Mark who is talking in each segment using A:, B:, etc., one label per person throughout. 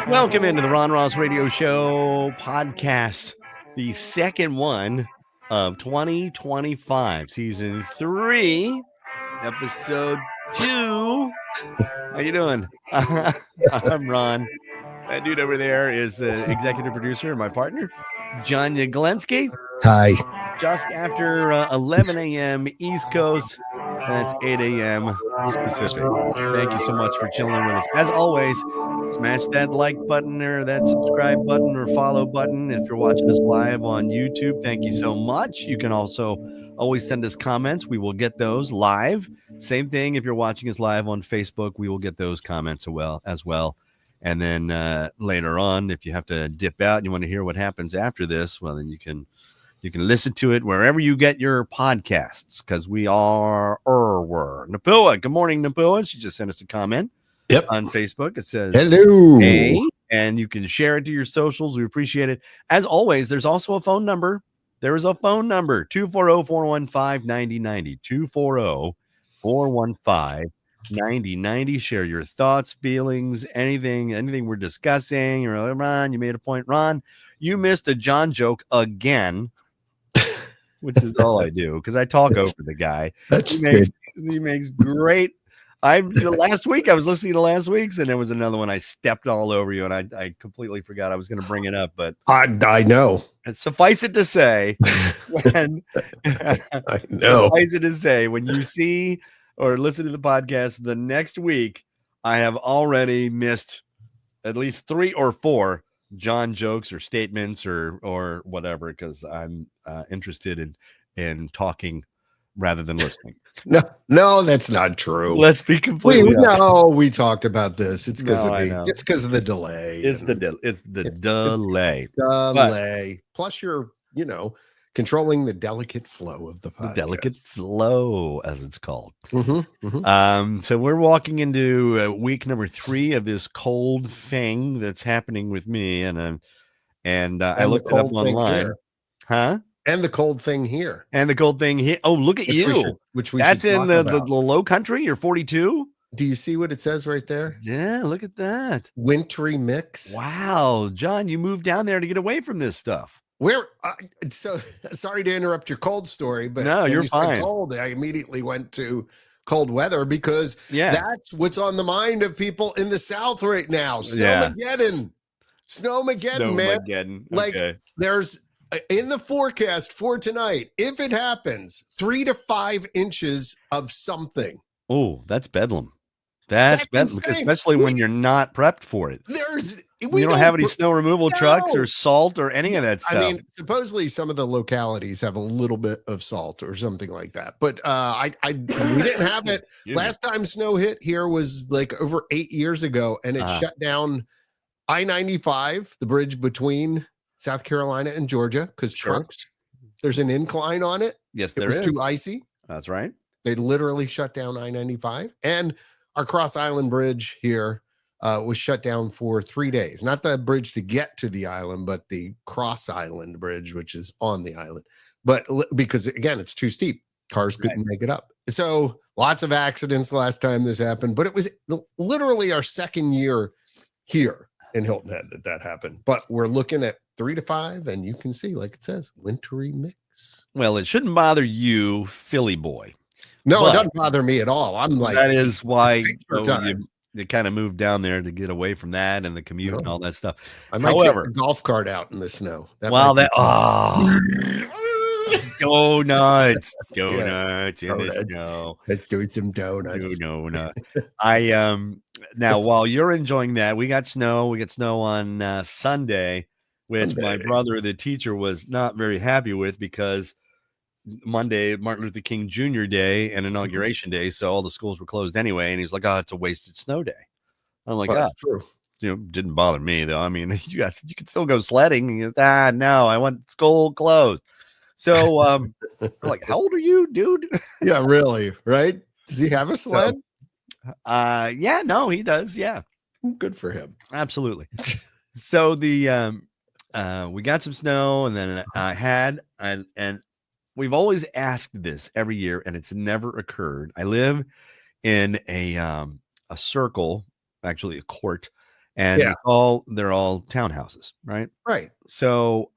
A: Welcome into the Ron Ross Radio Show podcast, the second one of 2025, season 3, episode 2. How you doing? I'm Ron. That dude over there is executive producer, my partner, John Yaglensky.
B: Hi.
A: Just after 11 a.m. East Coast. That's 8 a.m. Pacific. Thank you so much for chilling with us. As always, smash that like button or that subscribe button or follow button. If you're watching us live on YouTube, thank you so much. You can also always send us comments. We will get those live. Same thing if you're watching us live on Facebook, we will get those comments as well. And then later on, if you have to dip out and you want to hear what happens after this, well, then you can listen to it wherever you get your podcasts, because we are Napua. Good morning, Napua. She just sent us a comment on Facebook. It says,
B: hello.
A: Hey, and you can share it to your socials. We appreciate it. As always, there's also a phone number. There is a phone number, 240-415-9090, 240-415-9090. Share your thoughts, feelings, anything we're discussing. You're like, Ron, you made a point. Ron, you missed a John joke again. Which is all I do, because I talk over the guy. He makes great. Last week I was listening to last week's, and there was another one I stepped all over you, and I completely forgot I was going to bring it up. But
B: I know.
A: And suffice it to say, when you see or listen to the podcast the next week, I have already missed at least 3 or 4 John jokes or statements or whatever, because I'm interested in talking rather than listening.
B: No, that's not true.
A: Let's be completely
B: honest. We talked about this. It's because of the delay.
A: It's the delay.
B: Delay. Plus you're, controlling the delicate flow of the podcast.
A: The delicate flow, as it's called.
B: Mm-hmm.
A: So we're walking into week number 3 of this cold thing that's happening with me, and I looked it up online. Huh?
B: And the cold thing here.
A: Oh, look at you. That's in the low country. You're 42.
B: Do you see what it says right there?
A: Yeah, look at that.
B: Wintry mix.
A: Wow, John, you moved down there to get away from this stuff.
B: So sorry to interrupt your cold story, but
A: no, you're fine.
B: Cold, I immediately went to cold weather because that's what's on the mind of people in the South right now. Snowmageddon, man. Like there's in the forecast for tonight, if it happens, 3 to 5 inches of something.
A: Oh, that's bedlam. That's bedlam, especially when you're not prepped for it. We don't have any snow removal trucks or salt or any of that stuff.
B: I mean, supposedly some of the localities have a little bit of salt or something like that, but we didn't have it. Last time snow hit here was like over 8 years ago, and it shut down I-95, the bridge between South Carolina and Georgia, because trucks, there's an incline on it.
A: Yes,
B: it was too icy.
A: That's right.
B: They literally shut down I-95, and our Cross Island Bridge here was shut down for 3 days. Not the bridge to get to the island, but the Cross Island Bridge, which is on the island. But because, again, it's too steep. Cars couldn't make it up. So lots of accidents last time this happened. But it was literally our second year here in Hilton Head that happened. But we're looking at 3 to 5, and you can see, like it says, wintry mix.
A: Well, it shouldn't bother you, Philly boy.
B: No, it doesn't bother me at all. I'm like,
A: that is why you kind of moved down there to get away from that and the commute and all that stuff.
B: I might take the golf cart out in the snow.
A: Go nuts in the snow.
B: Let's do some donuts.
A: Now while you're enjoying that, we got snow. We got snow on Sunday, which my brother, the teacher, was not very happy with, because Monday, Martin Luther King Jr. Day and Inauguration Day, so all the schools were closed anyway, and he's like, "Oh, it's a wasted snow day." I'm like,
B: that's true.
A: Didn't bother me though. I mean, you can still go sledding. No, I want school closed. So, like, how old are you, dude?
B: Yeah, really, right? Does he have a sled?
A: Yeah, no, he does. Yeah,
B: good for him.
A: Absolutely. So we got some snow, and then and we've always asked this every year, and it's never occurred. I live in a circle, actually a court, and
B: Yeah.
A: they're all townhouses, right?
B: Right.
A: So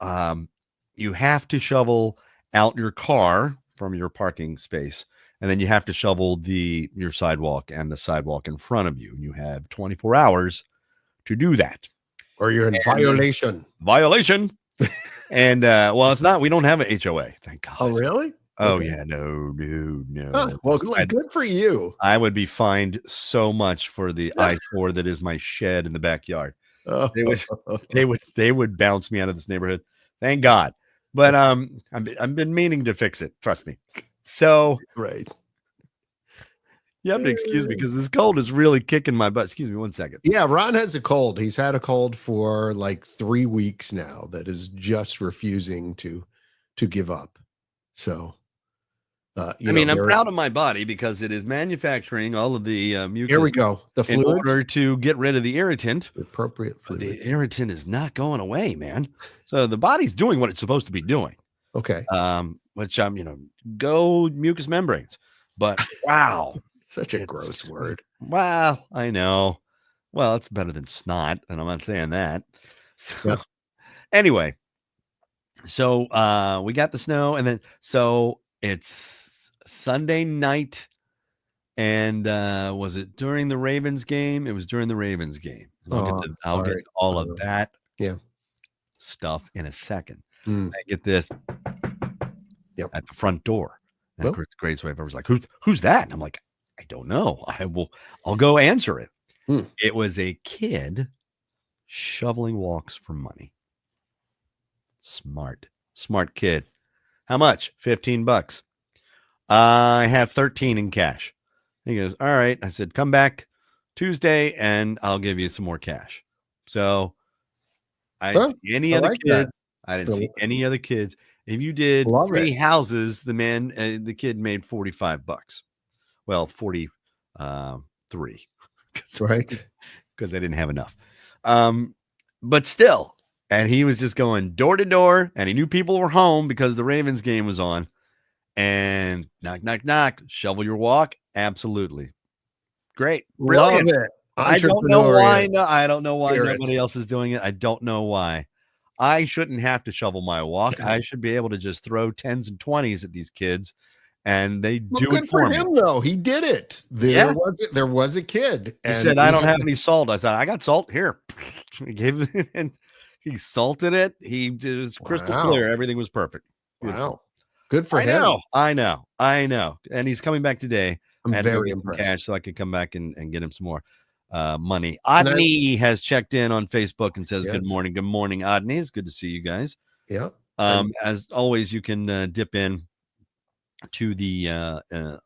A: you have to shovel out your car from your parking space, and then you have to shovel your sidewalk and the sidewalk in front of you. And you have 24 hours to do that.
B: Or you're in violation.
A: Violation. And well, it's not. We don't have an HOA, thank God.
B: Oh, really?
A: Oh
B: Okay.
A: yeah, no.
B: Well, good for you.
A: I would be fined so much for the I-4 that is my shed in the backyard.
B: Oh.
A: They would bounce me out of this neighborhood. Thank God. But I've been meaning to fix it. Trust me. So
B: Right.
A: you have to excuse me because this cold is really kicking my butt. Excuse me 1 second.
B: Yeah, Ron has a cold. He's had a cold for like 3 weeks now that is just refusing to give up. So
A: I'm proud of my body because it is manufacturing all of the mucus.
B: Here we go. The
A: in
B: fluids,
A: order to get rid of the irritant.
B: the appropriate
A: But
B: fluid.
A: the irritant is not going away, man. So the body's doing what it's supposed to be doing.
B: Okay.
A: Which go mucous membranes. But wow.
B: Such a gross word.
A: Well, I know. Well, it's better than snot, and I'm not saying that. So
B: Yep.
A: anyway, so we got the snow, and then so it's Sunday night, and was it during the Ravens game? It was during the Ravens game. I'll get all of that stuff in a second. I get this at the front door. And of course, the greatest way ever was like, who's that? And I'm like, I don't know. I'll go answer it. It was a kid shoveling walks for money. Smart kid. How much? $15. I have 13 in cash. He goes, all right. I said, come back Tuesday and I'll give you some more cash. So I didn't see any other kids. I didn't see any other kids. If you did 3 houses, the kid made $45. Well, 43.
B: Right.
A: Because I didn't have enough. But still, and he was just going door to door, and he knew people were home because the Ravens game was on. And knock, knock, knock, shovel your walk. Absolutely. Great. Brilliant.
B: Love it.
A: I don't know why. No, I don't know why nobody else is doing it. I don't know why. I shouldn't have to shovel my walk. I should be able to just throw 10s and 20s at these kids, and they do it for me.
B: Him, though. He did it. There was a kid.
A: He said, I don't have any salt. I said, I got salt here. He gave it, and he salted it. He was crystal clear. Everything was perfect.
B: Wow. Good for him.
A: I know. And he's coming back today.
B: I'm very impressed.
A: Cash so I could come back and get him some more money. Odney has checked in on Facebook and says, Good morning. Good morning, Odney. It's good to see you guys.
B: Yeah.
A: As always, you can dip in to the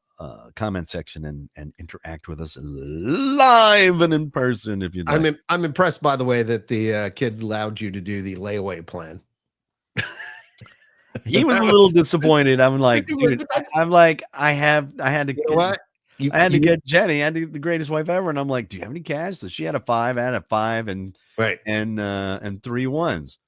A: comment section and interact with us live and in person if you'd like.
B: I'm impressed, by the way, that the kid allowed you to do the layaway plan.
A: He was a little disappointed. I'm like, dude, I had to.
B: You know what?
A: I had to get Jenny. I had to get the greatest wife ever, and I'm like, do you have any cash? So she had a 5. I had a 5 and 3 1s.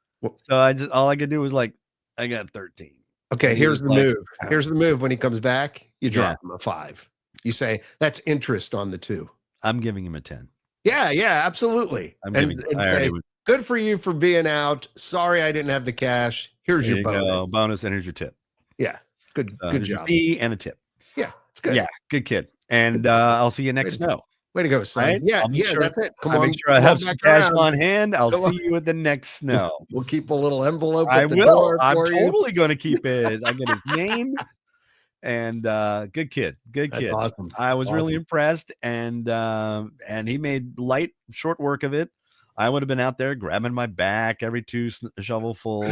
A: So all I could do was like, I got 13.
B: Okay, here's the move. Here's the move. When he comes back, you drop him a 5. You say that's interest on the 2.
A: I'm giving him a 10.
B: Yeah, absolutely. And say, good for you for being out. Sorry, I didn't have the cash. Here's your
A: bonus, and here's your tip.
B: Yeah, good job.
A: Fee and a tip.
B: Yeah, it's good.
A: Yeah, good kid. And I'll see you next snow.
B: Way to go, son. Right? Yeah, that's it. Come on.
A: Make sure I have some cash on hand. I'll see you at the next snow.
B: We'll keep a little envelope.
A: I will. I'm totally going to keep it. I get his name. And good kid. That's
B: awesome.
A: I was really impressed. And he made light, short work of it. I would have been out there grabbing my back every 2 shovelful,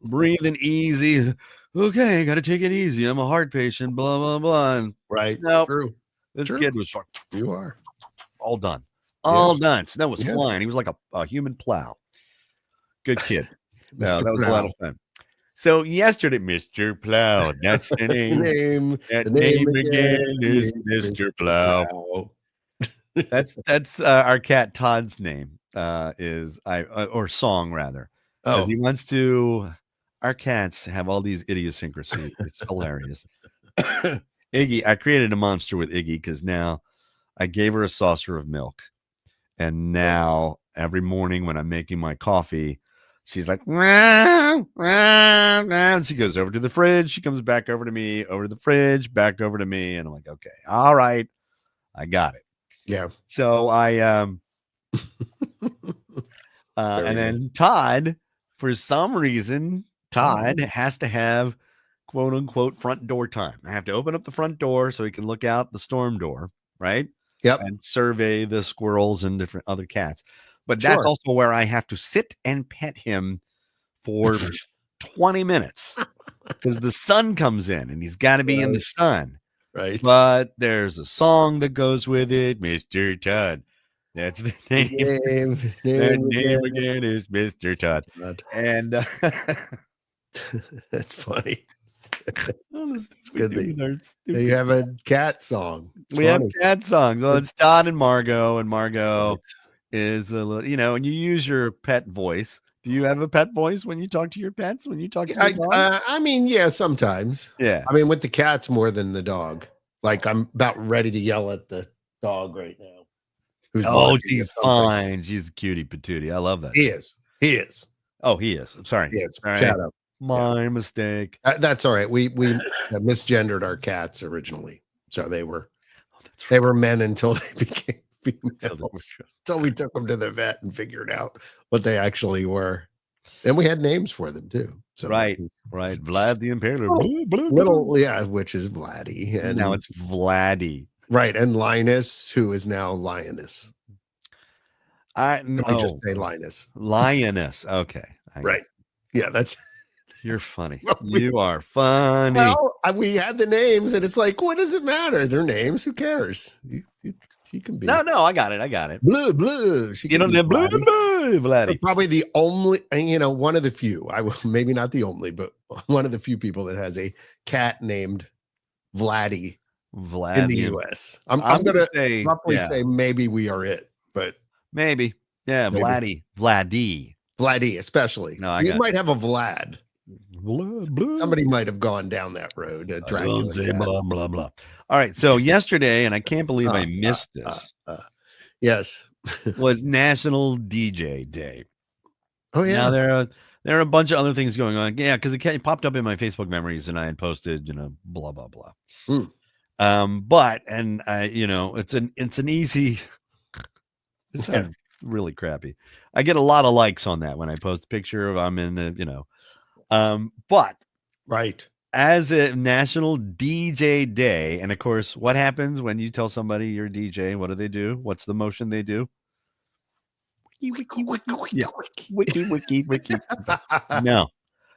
A: breathing easy. Okay, got to take it easy. I'm a heart patient. Blah blah blah. And
B: True.
A: This kid was short.
B: You are
A: all done. Done. Snow was flying. He was like a human plow. Good kid. No, that was a lot of fun. So yesterday, Mr. Plow. That's the name. That name again is Mr. Plow. That's our cat Todd's name. Or song rather. Because he wants to. Our cats have all these idiosyncrasies. It's hilarious. Iggy, I created a monster with Iggy because now I gave her a saucer of milk, And now every morning when I'm making my coffee, she's like, "Meow, meow, meow," and she goes over to the fridge. She comes back over to me, over to the fridge, back over to me. And I'm like, okay, all right, I got it.
B: Yeah.
A: So I,
B: Very
A: and
B: good.
A: then Todd, for some reason, Todd has to have quote unquote front door time. I have to open up the front door so he can look out the storm door, right?
B: Yep.
A: And survey the squirrels and different other cats. But that's
B: Sure.
A: also where I have to sit and pet him for 20 minutes because the sun comes in and he's got to be in the sun.
B: Right.
A: But there's a song that goes with it, Mr. Todd. That's the name.
B: His
A: That
B: name
A: name again is Mr. Todd.
B: God.
A: And
B: That's funny.
A: all the stuff we
B: good
A: do
B: that
A: with our stupid-
B: You have a cat song. It's
A: we have
B: funny.
A: cat songs. Well, it's Todd and Margot
B: Right.
A: is a little, and you use your pet voice. Do you have a pet voice when you talk to your pets? When you talk to your dog?
B: I mean, yeah, sometimes.
A: Yeah.
B: I mean, with the cats more than the dog. Like I'm about ready to yell at the dog right now. who's
A: Oh,
B: barking at
A: she's
B: something.
A: fine. She's a cutie patootie. I love that.
B: He is. He is.
A: Oh, he is. I'm sorry.
B: He is.
A: All right.
B: Shout out.
A: My mistake.
B: That's all right. We misgendered our cats originally, so they were
A: Oh, that's
B: they were men until they became
A: So they were-
B: females. Until we took them to the vet and figured out what they actually were, and we had names for them too. So
A: Right. Right. Vlad the Impaler. Blah, blah, blah.
B: little, yeah, which is Vladdy, and
A: Now it's Vladdy.
B: right, and Linus, who is now Lioness.
A: I
B: Let me
A: no
B: just say Linus.
A: Lioness. Okay.
B: Right. Yeah, that's
A: You're funny.
B: Well,
A: You are funny.
B: well. We had the names, and it's like, what does it matter? They're names. Who cares? He can be
A: No, I got it. I got it.
B: blue. She
A: You
B: can
A: don't
B: be
A: have blue,
B: Vladdy.
A: Vladdy.
B: Probably the only, one of the few. I will maybe not the only, but one of the few people that has a cat named Vladdy
A: Vlad
B: in the
A: the-
B: U.S. I'm gonna
A: say
B: roughly
A: yeah,
B: say maybe we are it, but
A: maybe. Yeah,
B: Maybe.
A: Vladdy.
B: Vladdy especially.
A: No, I
B: we
A: got it.
B: might have a Vlad.
A: Blah.
B: Somebody might have gone down that road.
A: I
B: Dracula
A: won't say
B: cat.
A: blah blah blah. All right. So yesterday, and I can't believe I missed this,
B: Yes.
A: was National DJ Day.
B: Oh yeah.
A: Now there are a bunch of other things going on. Yeah, because it popped up in my Facebook memories, and I had posted, blah blah blah. But it's an easy. This sounds really crappy. I get a lot of likes on that when I post a picture of I'm in the, but
B: Right.
A: as a National DJ Day, and of course, what happens when you tell somebody you're a DJ? What do? What's the motion they do? Wiki. Yeah. Wiki. No,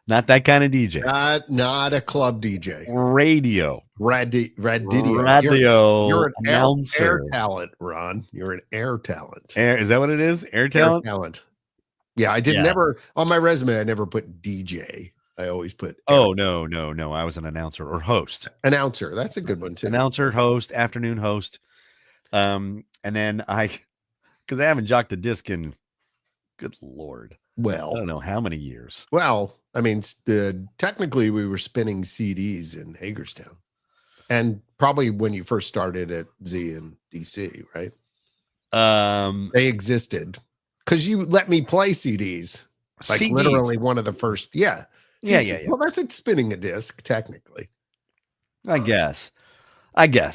A: not that kind of DJ.
B: Not a club DJ.
A: Radio.
B: Radio. You're an
A: announcer.
B: air talent, Ron. You're an air talent.
A: Is that what it is? Air talent?
B: Air talent. Yeah, I did
A: Yeah.
B: never on my resume. I never put DJ. I always put
A: Oh no. I was an announcer or host.
B: announcer. That's a good one too.
A: Announcer, host, afternoon host. And then because I haven't jocked a disc in, good Lord, I
B: Well,
A: don't know how many years.
B: I mean, technically we were spinning CDs in Hagerstown, and probably when you first started at Z and DC, right? They existed because you let me play CDs, like
A: CDs.
B: literally one of the first. Yeah.
A: Yeah.
B: Well, that's like spinning a disc, technically.
A: I guess.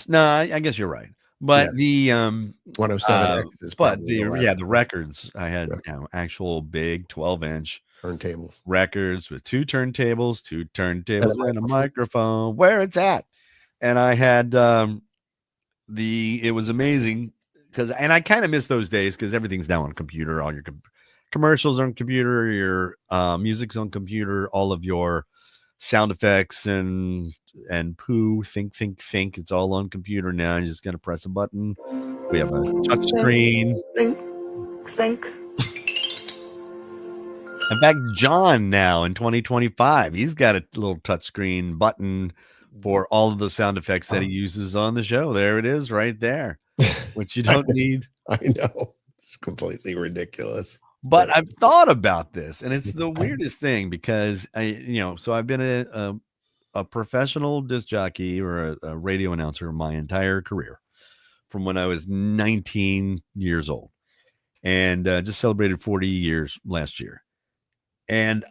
A: No, I guess you're right. But the
B: 107X is
A: but
B: probably
A: the records I had actual big 12-inch
B: turntables
A: records with two turntables and a microphone where it's at. And I had it was amazing and I kind of miss those days because everything's now on computer, all your commercials on computer, your music's on computer, all of your sound effects and poo, think, it's all on computer now. You're just gonna press a button. We have a touch screen.
C: Think.
A: In fact, John now in 2025, he's got a little touchscreen button for all of the sound effects that he uses on the show. There it is, right there, which you don't need.
B: I know, it's completely ridiculous.
A: But I've thought about this, and it's the weirdest thing because so I've been a professional disc jockey or a radio announcer my entire career, from when I was 19 years old. and just celebrated 40 years last year. And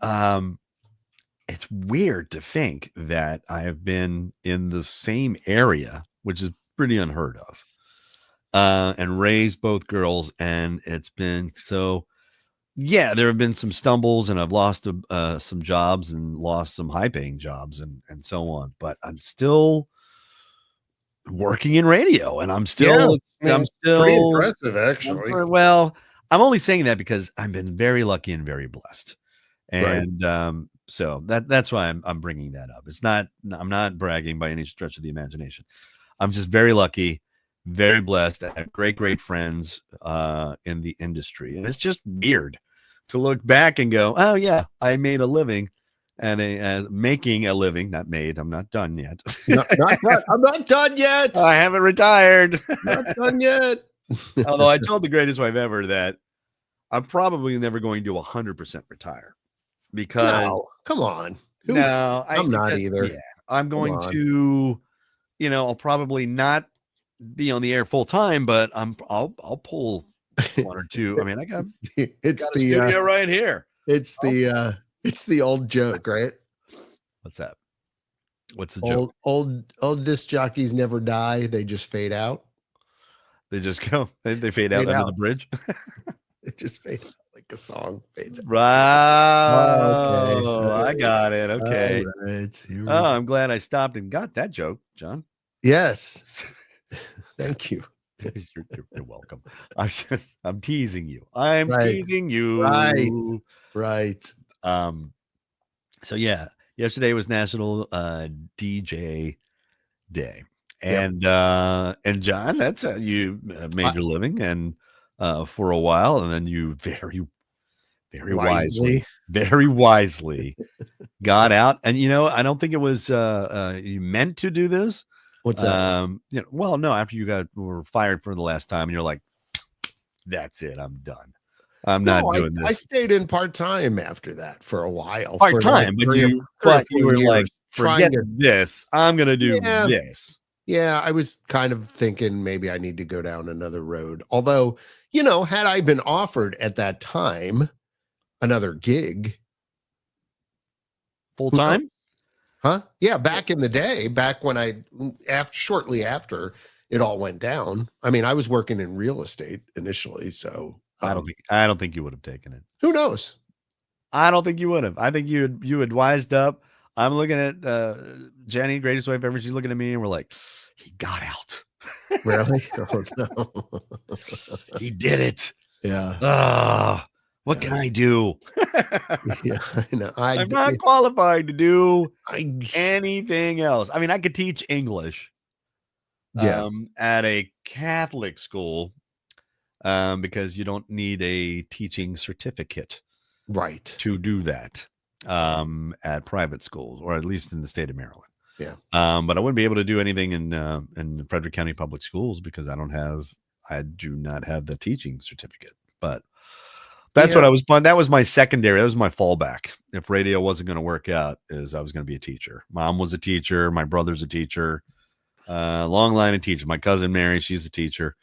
A: it's weird to think that I have been in the same area, which is pretty unheard of, and raised both girls. And it's been so, yeah, there have been some stumbles, and I've lost some jobs and lost some high paying jobs and so on. But I'm still working in radio, and I'm still,
B: pretty impressive, actually.
A: Well, I'm only saying that because I've been very lucky and very blessed. And so that's why I'm bringing that up. It's not, I'm not bragging by any stretch of the imagination. I'm just very lucky, very blessed. I have great friends in the industry, and it's just weird to look back and go, oh yeah, I made a living and making a living, not made. I'm not done yet.
B: I'm not done yet.
A: I haven't retired.
B: Not done yet.
A: Although I told the greatest wife ever that I'm probably never going to 100% retire. Because
B: no, come on.
A: I'm
B: not either.
A: Yeah, I'm going to, I'll probably not be on the air full time, but I'll pull one or two. I mean, I got
B: it's
A: got
B: the
A: studio right here.
B: It's the old joke, right?
A: What's that? What's the joke?
B: Old disc jockeys never die; they just fade out.
A: They just go. They fade out under the bridge.
B: It just fades out like a song fades out.
A: Right. Oh, okay. I got it. Okay.
B: Right.
A: I'm glad I stopped and got that joke, John.
B: Yes. Thank you.
A: You're welcome. I'm teasing you. I'm teasing you.
B: Right.
A: So yeah, yesterday was National DJ Day. And John, that's how you made your living and for a while, and then you very wisely got out. And I don't think it was you meant to do this.
B: What's that?
A: Well, no, after you were fired for the last time, and you're like, that's it, I'm done. I'm not doing this.
B: I stayed in part-time after that for a while.
A: Part-time, but you were like, forget this. I'm gonna do this.
B: Yeah, I was kind of thinking maybe I need to go down another road. Although, had I been offered at that time another gig
A: full time,
B: yeah, back in the day, back when shortly after it all went down. I mean, I was working in real estate initially, so
A: I don't think you would have taken it.
B: Who knows?
A: I don't think you would have. I think you had wised up. I'm looking at Jenny, greatest wife ever. She's looking at me, and we're like, he got out.
B: Really? Oh, no.
A: He did it.
B: Yeah.
A: What can I do?
B: Yeah, I know.
A: I'm not qualified to do anything else. I mean, I could teach English at a Catholic school because you don't need a teaching certificate to do that at private schools, or at least in the state of Maryland.
B: Yeah.
A: But I wouldn't be able to do anything in the Frederick County Public Schools because I do not have the teaching certificate. But that's what I was planning. That was my secondary. That was my fallback. If radio wasn't going to work out, is I was going to be a teacher. Mom was a teacher. My brother's a teacher. Long line of teachers. My cousin Mary, she's a teacher.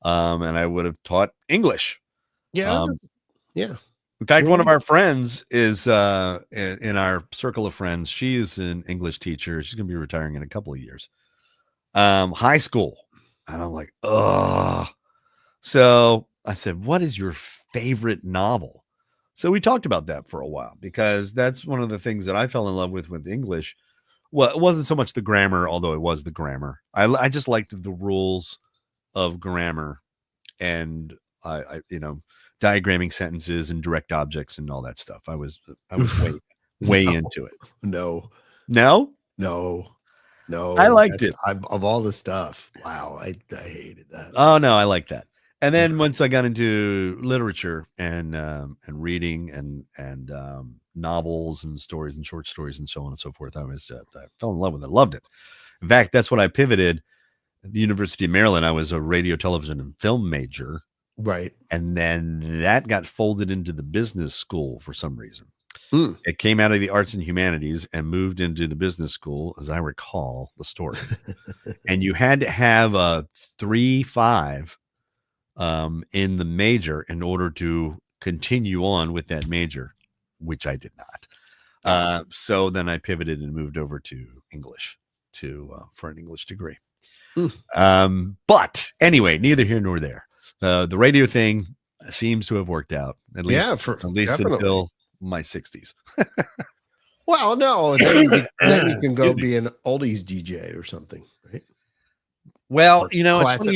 A: And I would have taught English.
B: Yeah. Yeah.
A: In fact, one of our friends is in our circle of friends. She is an English teacher. She's going to be retiring in a couple of years. High school. And I'm like, oh. So I said, what is your favorite novel? So we talked about that for a while because that's one of the things that I fell in love with English. Well, it wasn't so much the grammar, although it was the grammar. I just liked the rules of grammar and I diagramming sentences and direct objects and all that stuff. I was way into it.
B: No.
A: I liked it.
B: Of all the stuff. Wow. I hated that.
A: Oh no, I like that. And then once I got into literature and reading and novels and stories and short stories and so on and so forth, I fell in love with it. Loved it. In fact, that's what I pivoted. At the University of Maryland, I was a radio, television, and film major.
B: Right.
A: And then that got folded into the business school for some reason. It came out of the arts and humanities and moved into the business school, as I recall the story. And you had to have a 3.5 in the major in order to continue on with that major, which I did not. So then I pivoted and moved over to English for an English degree. But anyway, neither here nor there. The radio thing seems to have worked out, at least
B: definitely.
A: until my 60s.
B: Well, no, then you can go be an oldies DJ or something, right?
A: Well,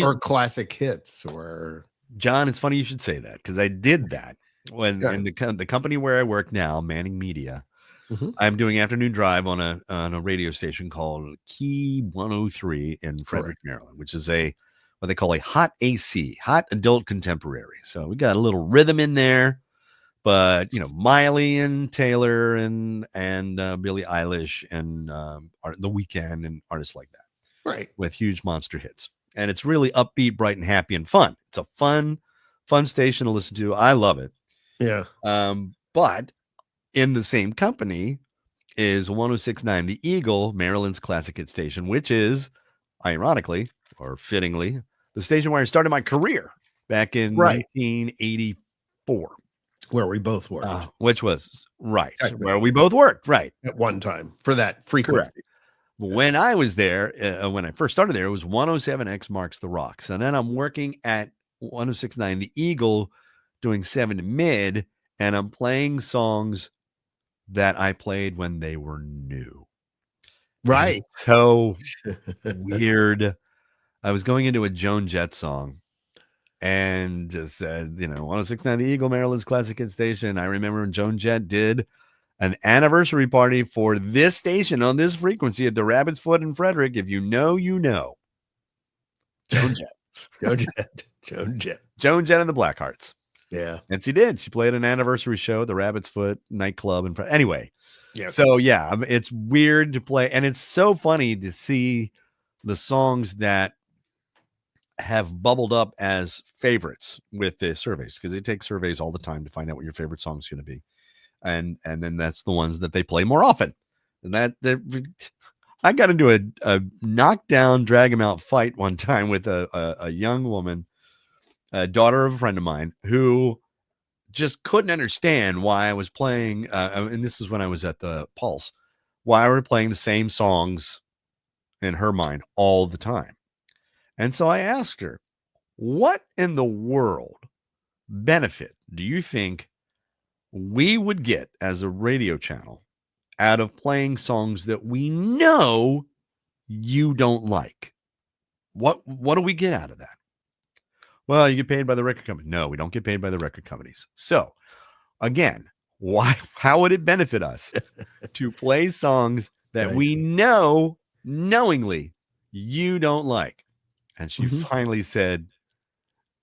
B: Or classic hits, or
A: John, it's funny you should say that, because I did that when in the company where I work now, Manning Media. I'm doing afternoon drive on a radio station called Key 103 in Frederick, Maryland, which is what they call a hot AC, hot adult contemporary. So we got a little rhythm in there, but Miley and Taylor and Billie Eilish and The Weeknd and artists like that,
B: right,
A: with huge monster hits. And it's really upbeat, bright, and happy and fun. It's a fun station to listen to. I love it.
B: Yeah.
A: But in the same company is 106.9 The Eagle, Maryland's classic hit station, which is, ironically or fittingly, the station where I started my career back in 1984.
B: Where we both worked.
A: Which was, where we both worked, right.
B: At one time, for that frequency.
A: Correct. When I was there, when I first started there, it was 107X Marks the Rocks. And then I'm working at 106.9 The Eagle, doing 7 to mid, and I'm playing songs that I played when they were new.
B: Right.
A: So weird. I was going into a Joan Jett song and just said, 106.9 The Eagle, Maryland's classic hit station. I remember when Joan Jett did an anniversary party for this station on this frequency at the Rabbit's Foot in Frederick. If you know, you know. Joan Jett. Joan Jett and the Blackhearts.
B: Yeah.
A: And she did. She played an anniversary show at the Rabbit's Foot nightclub. Anyway.
B: Yes.
A: So, yeah, it's weird to play. And it's so funny to see the songs that have bubbled up as favorites with the surveys, because they take surveys all the time to find out what your favorite song is going to be. And then that's the ones that they play more often. And I got into a knockdown, drag him out fight one time with a young woman, a daughter of a friend of mine, who just couldn't understand why I was playing. And this is when I was at the Pulse, why we were playing the same songs in her mind all the time. And so I asked her, what in the world benefit do you think we would get as a radio channel out of playing songs that we know you don't like? What do we get out of that? Well, you get paid by the record company. No, we don't get paid by the record companies. So again, how would it benefit us to play songs that we know knowingly you don't like? And she finally said,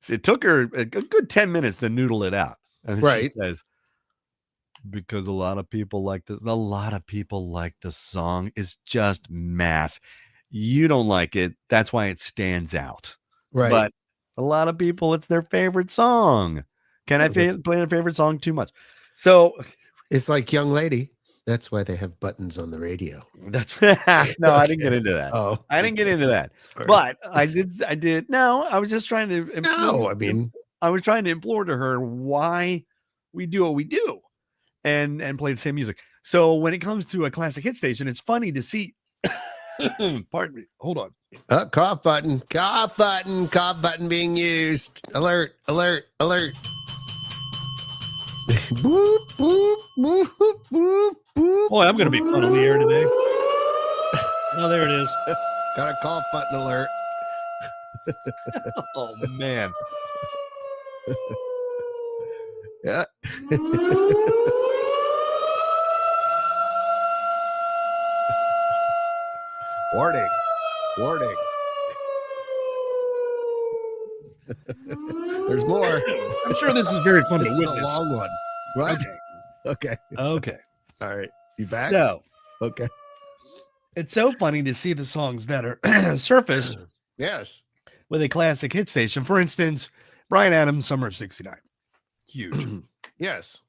A: it took her a good 10 minutes to noodle it out. And she says, because a lot of people like this. A lot of people like the song. It's just math. You don't like it. That's why it stands out.
B: Right.
A: But a lot of people, it's their favorite song. Can I play their favorite song too much? So
B: it's like Young Lady. That's why they have buttons on the radio.
A: That's no, I didn't get into that.
B: Oh,
A: I didn't get into that. Sorry. But I did. No, I was just trying to. I was trying to implore to her why we do what we do, and play the same music. So when it comes to a classic hit station, it's funny to see. Pardon me. Hold on.
B: Cough button being used. Alert. Boop, boop, boop, boop, boop.
A: Boy, I'm going to be fun on the air today. Oh, there it is.
B: Got a cough button alert.
A: Oh, man.
B: Yeah. Warning. There's more.
A: I'm sure this is very fun to witness.
B: A long one. Right. Okay.
A: All
B: right. You back?
A: So,
B: okay.
A: It's so funny to see the songs that are surface.
B: Yes.
A: With a classic hit station. For instance, Bryan Adams, Summer of '69. Huge.
B: Yes.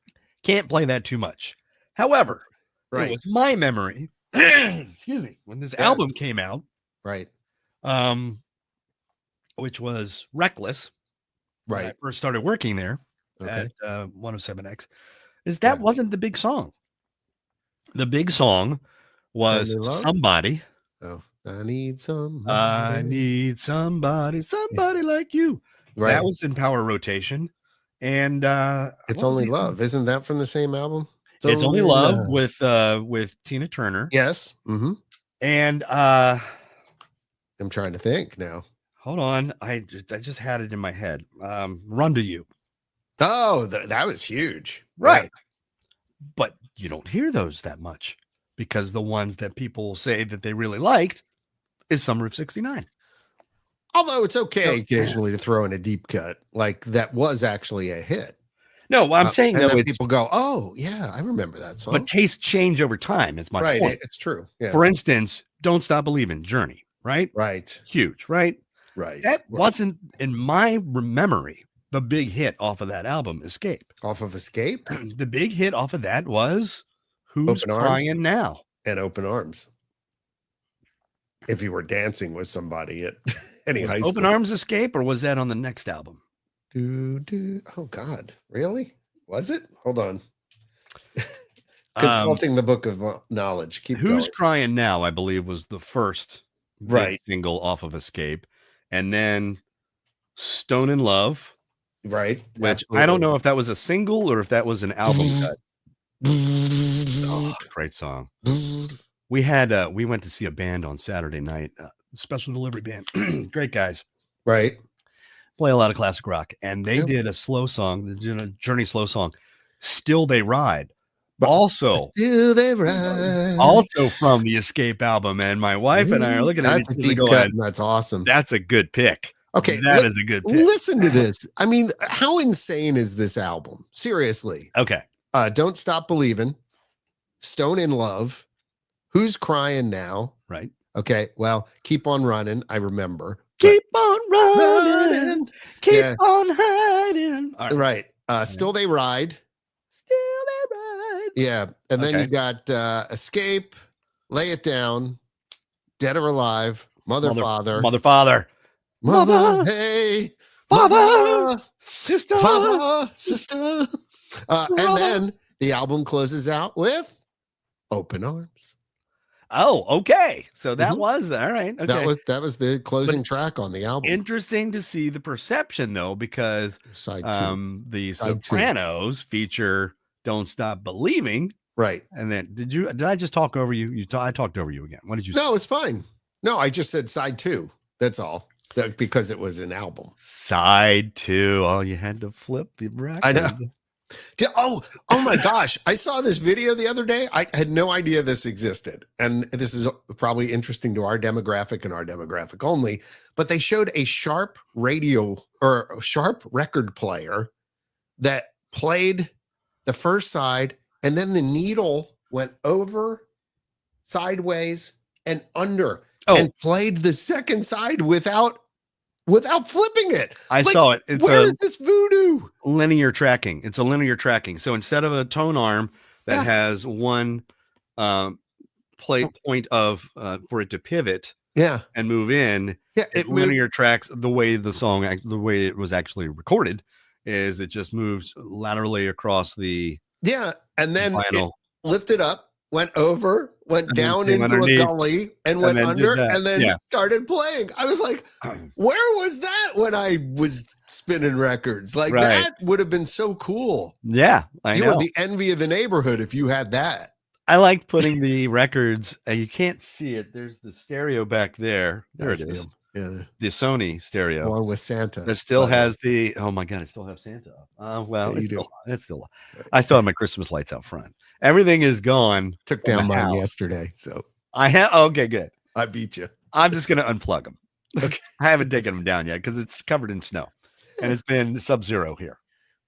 A: Can't play that too much. However, it was my memory. Excuse me. When this album came out.
B: Right.
A: Which was Reckless. when I
B: Right.
A: first started working there
B: Okay.
A: at 107X, is that
B: Yeah.
A: wasn't the big song. The big song was
B: Only Love?
A: Somebody.
B: Oh, I need some.
A: I need somebody like you.
B: Right.
A: That was in power rotation. And
B: It's
A: what was
B: Only
A: the other one?
B: Love. Isn't that from the same album?
A: It's Only Love with Tina Turner.
B: Yes. Mm-hmm.
A: And
B: I'm trying to think now.
A: hold on, I just had it in my head. Run to You.
B: Oh, that was huge.
A: Right. But you don't hear those that much because the ones that people say that they really liked is Summer of '69.
B: Although it's okay occasionally to throw in a deep cut, like that was actually a hit.
A: No, I'm saying
B: and
A: though,
B: then
A: it's
B: people go, "Oh, yeah, I remember that song."
A: but tastes change over time. Is my
B: Right,
A: point.
B: it's true. Yeah.
A: For instance, Don't Stop Believing, Journey, right?
B: Right.
A: Huge, right?
B: Right.
A: That wasn't in my memory. The big hit off of that album, Escape.
B: Off of Escape
A: The big hit off of that was Who's
B: Open Arms?
A: Crying Now?
B: and Open Arms. If you were dancing with somebody at any
A: Was
B: high school.
A: Open Arms Escape, or was that on the next album?
B: Oh God, really? Was it? Hold on. Consulting the book of knowledge. Keep
A: Who's
B: going.
A: Crying Now, I believe, was the first big
B: Right.
A: single off of Escape. And then Stone in Love,
B: Right.
A: which I don't know if that was a single or if that was an album cut. Oh, great song. We went to see a band on Saturday night, Special Delivery Band. Great guys.
B: Right.
A: Play a lot of classic rock. And they
B: Yeah.
A: did a slow song, the Journey slow song, Still They Ride.
B: But
A: Also
B: Still they ride.
A: also from the Escape album. And my wife and I are looking at
B: That's a
A: each other
B: deep
A: going,
B: cut, and that's awesome.
A: that's a good pick.
B: Okay,
A: That is a good pick.
B: listen to this. I mean, how insane is this album? Seriously.
A: Okay.
B: Don't Stop Believing, Stone in Love, Who's Crying Now?
A: Right.
B: Okay, well, Keep on Running, I remember.
A: Keep on running.
B: Running.
A: Keep
B: Yeah.
A: on hiding. All right.
B: Right. Still They Ride.
A: Still they ride.
B: Yeah. And then you
A: Okay.
B: got Escape, Lay It Down, Dead or Alive, Mother, Father.
A: Mother, father. Mother,
B: Hey,
A: father,
B: Mother,
A: sister.
B: Father, sister. And then the album closes out with Open Arms.
A: Oh, okay. So that
B: Mhm.
A: was all right. Okay.
B: That was the closing track on the album.
A: Interesting to see the perception though, because
B: Side two.
A: the
B: Side two.
A: Sopranos feature "Don't Stop Believing,"
B: Right.
A: and then did I just talk over you? I talked over you again. What did you say?
B: No, it's fine. No, I just said side two. That's all. Because it was an album.
A: Side 2. Oh, you had to flip the record.
B: I know. Oh my gosh. I saw this video the other day. I had no idea this existed. And this is probably interesting to our demographic and our demographic only, but they showed a Sharp radio or a Sharp record player that played the first side, and then the needle went over, sideways, and under, and played the second side without flipping it.
A: I saw it. It's
B: Where is this voodoo?
A: linear tracking. It's a linear tracking. So instead of a tone arm that
B: Yeah.
A: has one point of for it to pivot
B: Yeah.
A: and move in,
B: Yeah.
A: it linear tracks the way the way it was actually recorded is it just moves laterally across the
B: Yeah. And then it
A: vinyl.
B: lifted up, went over, went
A: And then
B: down
A: came
B: into
A: underneath,
B: a gully, and went
A: then did
B: under,
A: that.
B: and then
A: Yeah.
B: started playing. I was like, where was that when I was spinning records? Like,
A: Right.
B: that would have been so cool.
A: Yeah, I
B: You
A: know.
B: were the envy of the neighborhood if you had that.
A: I liked putting the records. You can't see it. There's the stereo back there. There
B: I
A: it
B: see
A: is.
B: 'em. Yeah.
A: The Sony stereo.
B: Along with Santa.
A: It still
B: by the way.
A: has the. Oh my god! I still have Santa up. Well,
B: Yeah, you
A: it's still.
B: That's right.
A: I still have my Christmas lights out front. Everything is gone.
B: Took
A: from
B: down
A: the
B: mine
A: house.
B: yesterday, so
A: I have. Okay, good.
B: I beat you.
A: I'm just gonna unplug them.
B: Okay.
A: I haven't taken them down yet because it's covered in snow, and it's been sub-zero here.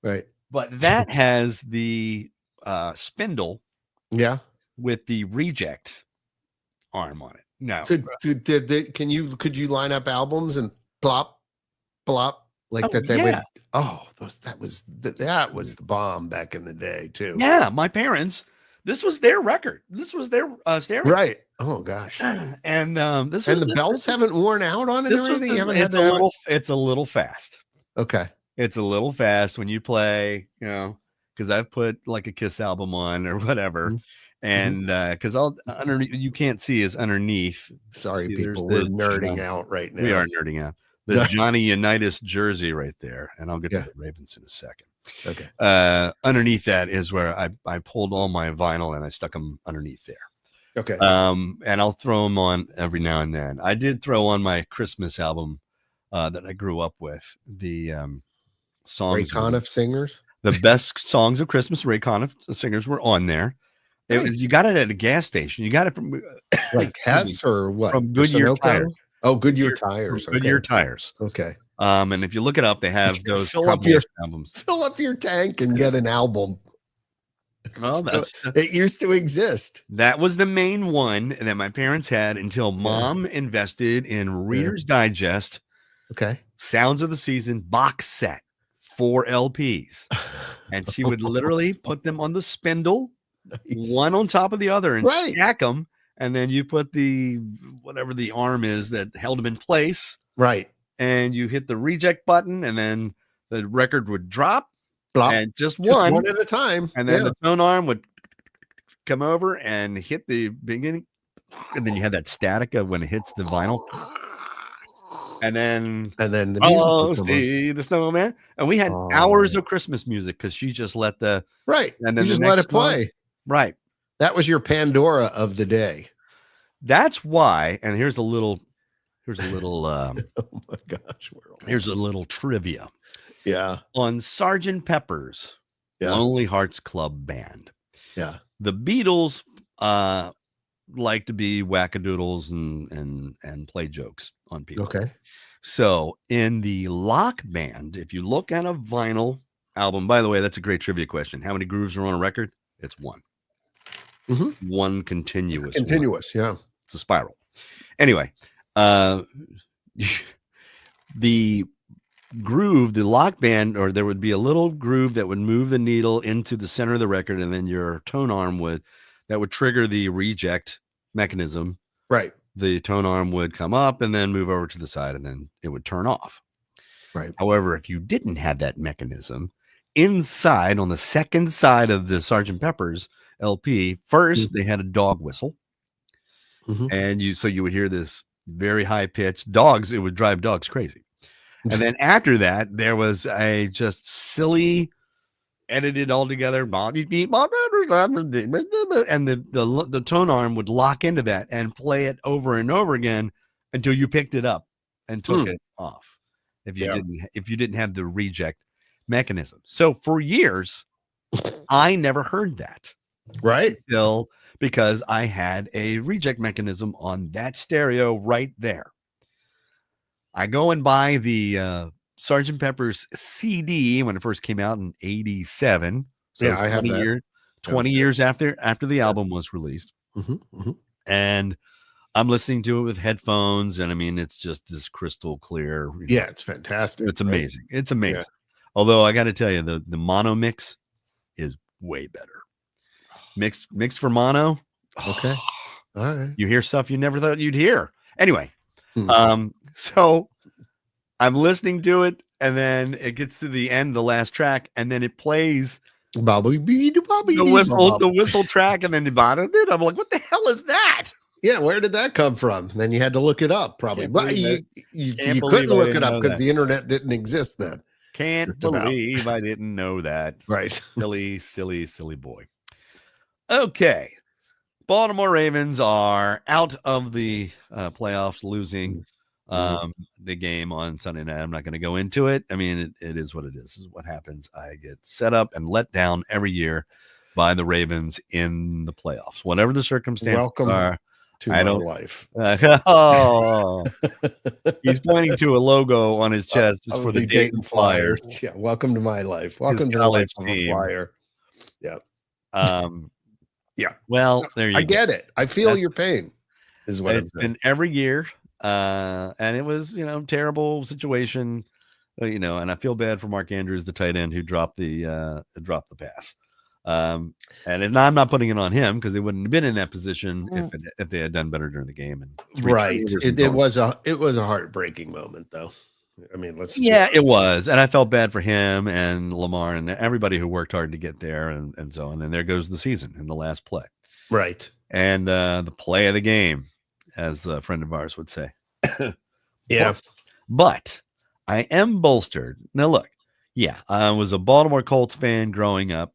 B: Right.
A: But that has the spindle
B: Yeah.
A: with the reject arm on it. No,
B: So could you line up albums and plop, plop like
A: Oh,
B: that? They
A: yeah.
B: would. Oh, that was the bomb back in the day too.
A: yeah. My parents. This was their record. This was their stereo.
B: Right. Oh gosh.
A: And this was
B: And the bells haven't worn out on it or
A: This was
B: anything. You haven't
A: it's
B: had to have it?
A: it's a little fast.
B: Okay.
A: it's a little fast when you play, because I've put like a Kiss album on or whatever.
B: Mhm.
A: And because underneath, you can't see is underneath.
B: Sorry,
A: See, there's
B: people, we're
A: the
B: nerding out right now.
A: We are nerding out. The
B: Sorry.
A: Johnny Unitas jersey right there, and I'll get
B: Yeah.
A: to the Ravens in a second.
B: Okay.
A: Underneath that is where I pulled all my vinyl and I stuck them underneath there.
B: Okay.
A: And I'll throw them on every now and then. I did throw on my Christmas album that I grew up with. The
B: Ray
A: songs,
B: Conniff singers.
A: the best songs of Christmas. Ray Conniff singers were on there. It was,
B: Nice.
A: you got it at a gas station. You got it from
B: Like Hess or what?
A: from Goodyear
B: Sunoco?
A: tires.
B: Oh, Goodyear tires.
A: From Goodyear tires.
B: Okay.
A: And if you look it up, they have those
B: Fill up your-
A: albums.
B: Fill up your tank and get an album.
A: Well,
B: It used to exist.
A: that was the main one that my parents had until Mom invested in Reader's Digest
B: Okay.
A: Sounds of the Season box set, 4 LPs, and she would literally put them on the spindle,
B: Nice.
A: one on top of the other, and
B: Right.
A: stack them. And then you put the whatever the arm is that held them in place,
B: Right.
A: and you hit the reject button, and then the record would drop,
B: Blop.
A: and just
B: Just
A: one,
B: one at a time.
A: and then
B: Yeah.
A: the tone arm would come over and hit the beginning, and then you had that static of when it hits the vinyl, and then
B: And then the music
A: oh,
B: would come on.
A: Steve the Snowman, and we had
B: Oh.
A: hours of Christmas music because she just let the
B: Right.
A: and then
B: you
A: the
B: just let
A: next
B: it play.
A: right.
B: That was your Pandora of the day.
A: That's why. And here's a little
B: Oh my gosh. We're all-
A: here's a little trivia
B: Yeah.
A: on Sergeant Pepper's
B: Yeah.
A: Lonely Hearts Club Band.
B: Yeah.
A: The Beatles like to be wackadoodles and play jokes on people.
B: Okay.
A: So in the Lock Band, if you look at a vinyl album, by the way, that's a great trivia question. How many grooves are on a record? It's one.
B: Mhm.
A: One continuous. one.
B: Continuous. Yeah.
A: It's a spiral. Anyway, the groove, the Lock Band, or there would be a little groove that would move the needle into the center of the record, and then your tone arm would trigger the reject mechanism.
B: Right.
A: The tone arm would come up and then move over to the side, and then it would turn off.
B: Right.
A: However, if you didn't have that mechanism, inside on the second side of the Sgt. Pepper's LP, first they had a dog whistle,
B: Mhm.
A: and you would hear this very high pitched dogs. It would drive dogs crazy. And then after that, there was a just silly edited all together, and the tone arm would lock into that and play it over and over again until you picked it up and took it off. If you didn't have the reject mechanism. So for years, I never heard that
B: Right.
A: until because I had a reject mechanism on that stereo right there. I go and buy the Sgt. Pepper's CD when it first came out in 87. So
B: Yeah, I have that.
A: 20 years after the album was released.
B: Mhm. Mhm.
A: And I'm listening to it with headphones, and I mean, it's just this crystal clear. you know,
B: Yeah. It's fantastic.
A: it's
B: right?
A: amazing. It's amazing. Although I got to tell you, the mono mix is way better. Mixed for mono.
B: Okay. All right.
A: You hear stuff you never thought you'd hear. Anyway,
B: Hmm.
A: so I'm listening to it, and then it gets to the end, the last track, and then it plays the whistle track, and then the bottom. I'm like, what the hell is that?
B: Yeah, where did that come from? Then you had to look it up, probably.
A: Can't
B: But
A: believe
B: you
A: Can't
B: couldn't
A: believe I
B: look
A: didn't
B: it up
A: know
B: because
A: that.
B: the internet didn't exist then.
A: Can't
B: Just about.
A: believe I didn't know that.
B: Right.
A: Silly boy. Okay. Baltimore Ravens are out of the playoffs, losing the game on Sunday night. I'm not going to go into it. I mean, it is what it is. This is what happens. I get set up and let down every year by the Ravens in the playoffs, whatever the circumstances
B: Welcome
A: are.
B: To
A: I
B: my
A: don't-
B: life.
A: Oh, he's pointing to a logo on his chest. It's
B: Of
A: for the Dayton Flyers.
B: Yeah, welcome to my life. Welcome to the
A: college
B: life of a
A: team.
B: Flyer. Yeah.
A: Well, there you
B: I
A: go.
B: get it. I feel
A: That's-
B: your pain. Is what I'm
A: It's
B: saying.
A: been every year, and it was terrible situation, and I feel bad for Mark Andrews, the tight end who dropped the pass. And I'm not putting it on him because they wouldn't have been in that position if they had done better during the game. And three
B: Right.
A: turnovers and
B: It
A: so on.
B: was a heartbreaking moment though. I mean, let's
A: Yeah, it was. And I felt bad for him and Lamar and everybody who worked hard to get there and so on. And there goes the season in the last play.
B: right.
A: And the play of the game, as a friend of ours would say.
B: Yeah.
A: But I am bolstered. Now, look, yeah, I was a Baltimore Colts fan growing up.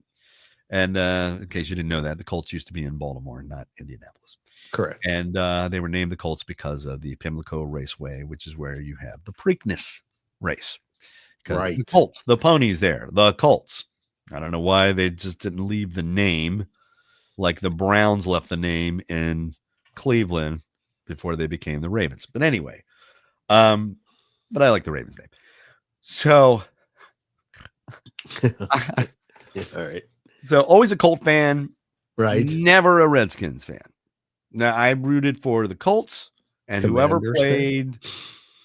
A: And in case you didn't know that, the Colts used to be in Baltimore, not Indianapolis.
B: Correct.
A: And they were named the Colts because of the Pimlico Raceway, which is where you have the Preakness race.
B: Right.
A: The Colts, the ponies there, the Colts. I don't know why they just didn't leave the name like the Browns left the name in Cleveland before they became the Ravens. But anyway, but I like the Ravens name. So,
B: All right.
A: so always a Colt fan,
B: Right.
A: never a Redskins fan. Now I rooted for the Colts and whoever
B: Commanders fan?
A: played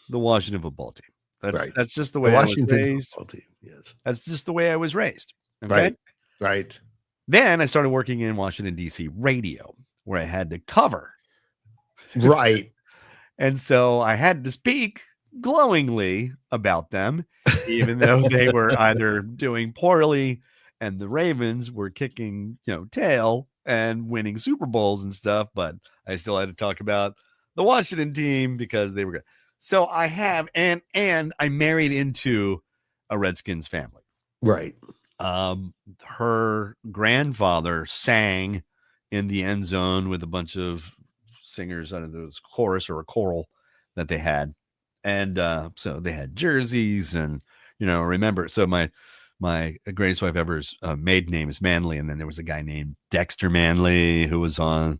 A: the Washington football team.
B: Right.
A: That's just the
B: The
A: way I was
B: Washington
A: raised.
B: football team. Yes.
A: That's just the way I was raised. Okay?
B: Right. Right.
A: Then I started working in Washington, D.C. radio, where I had to cover.
B: Right.
A: And so I had to speak glowingly about them, even though they were either doing poorly and the Ravens were kicking, tail and winning Super Bowls and stuff. But I still had to talk about the Washington team because they were good. So I have, and I married into a Redskins family.
B: Right.
A: Her grandfather sang in the end zone with a bunch of singers. I don't know, it was chorus or a choral that they had. And so they had jerseys and, remember, so my greatest wife ever's maiden name is Manley. And then there was a guy named Dexter Manley who was on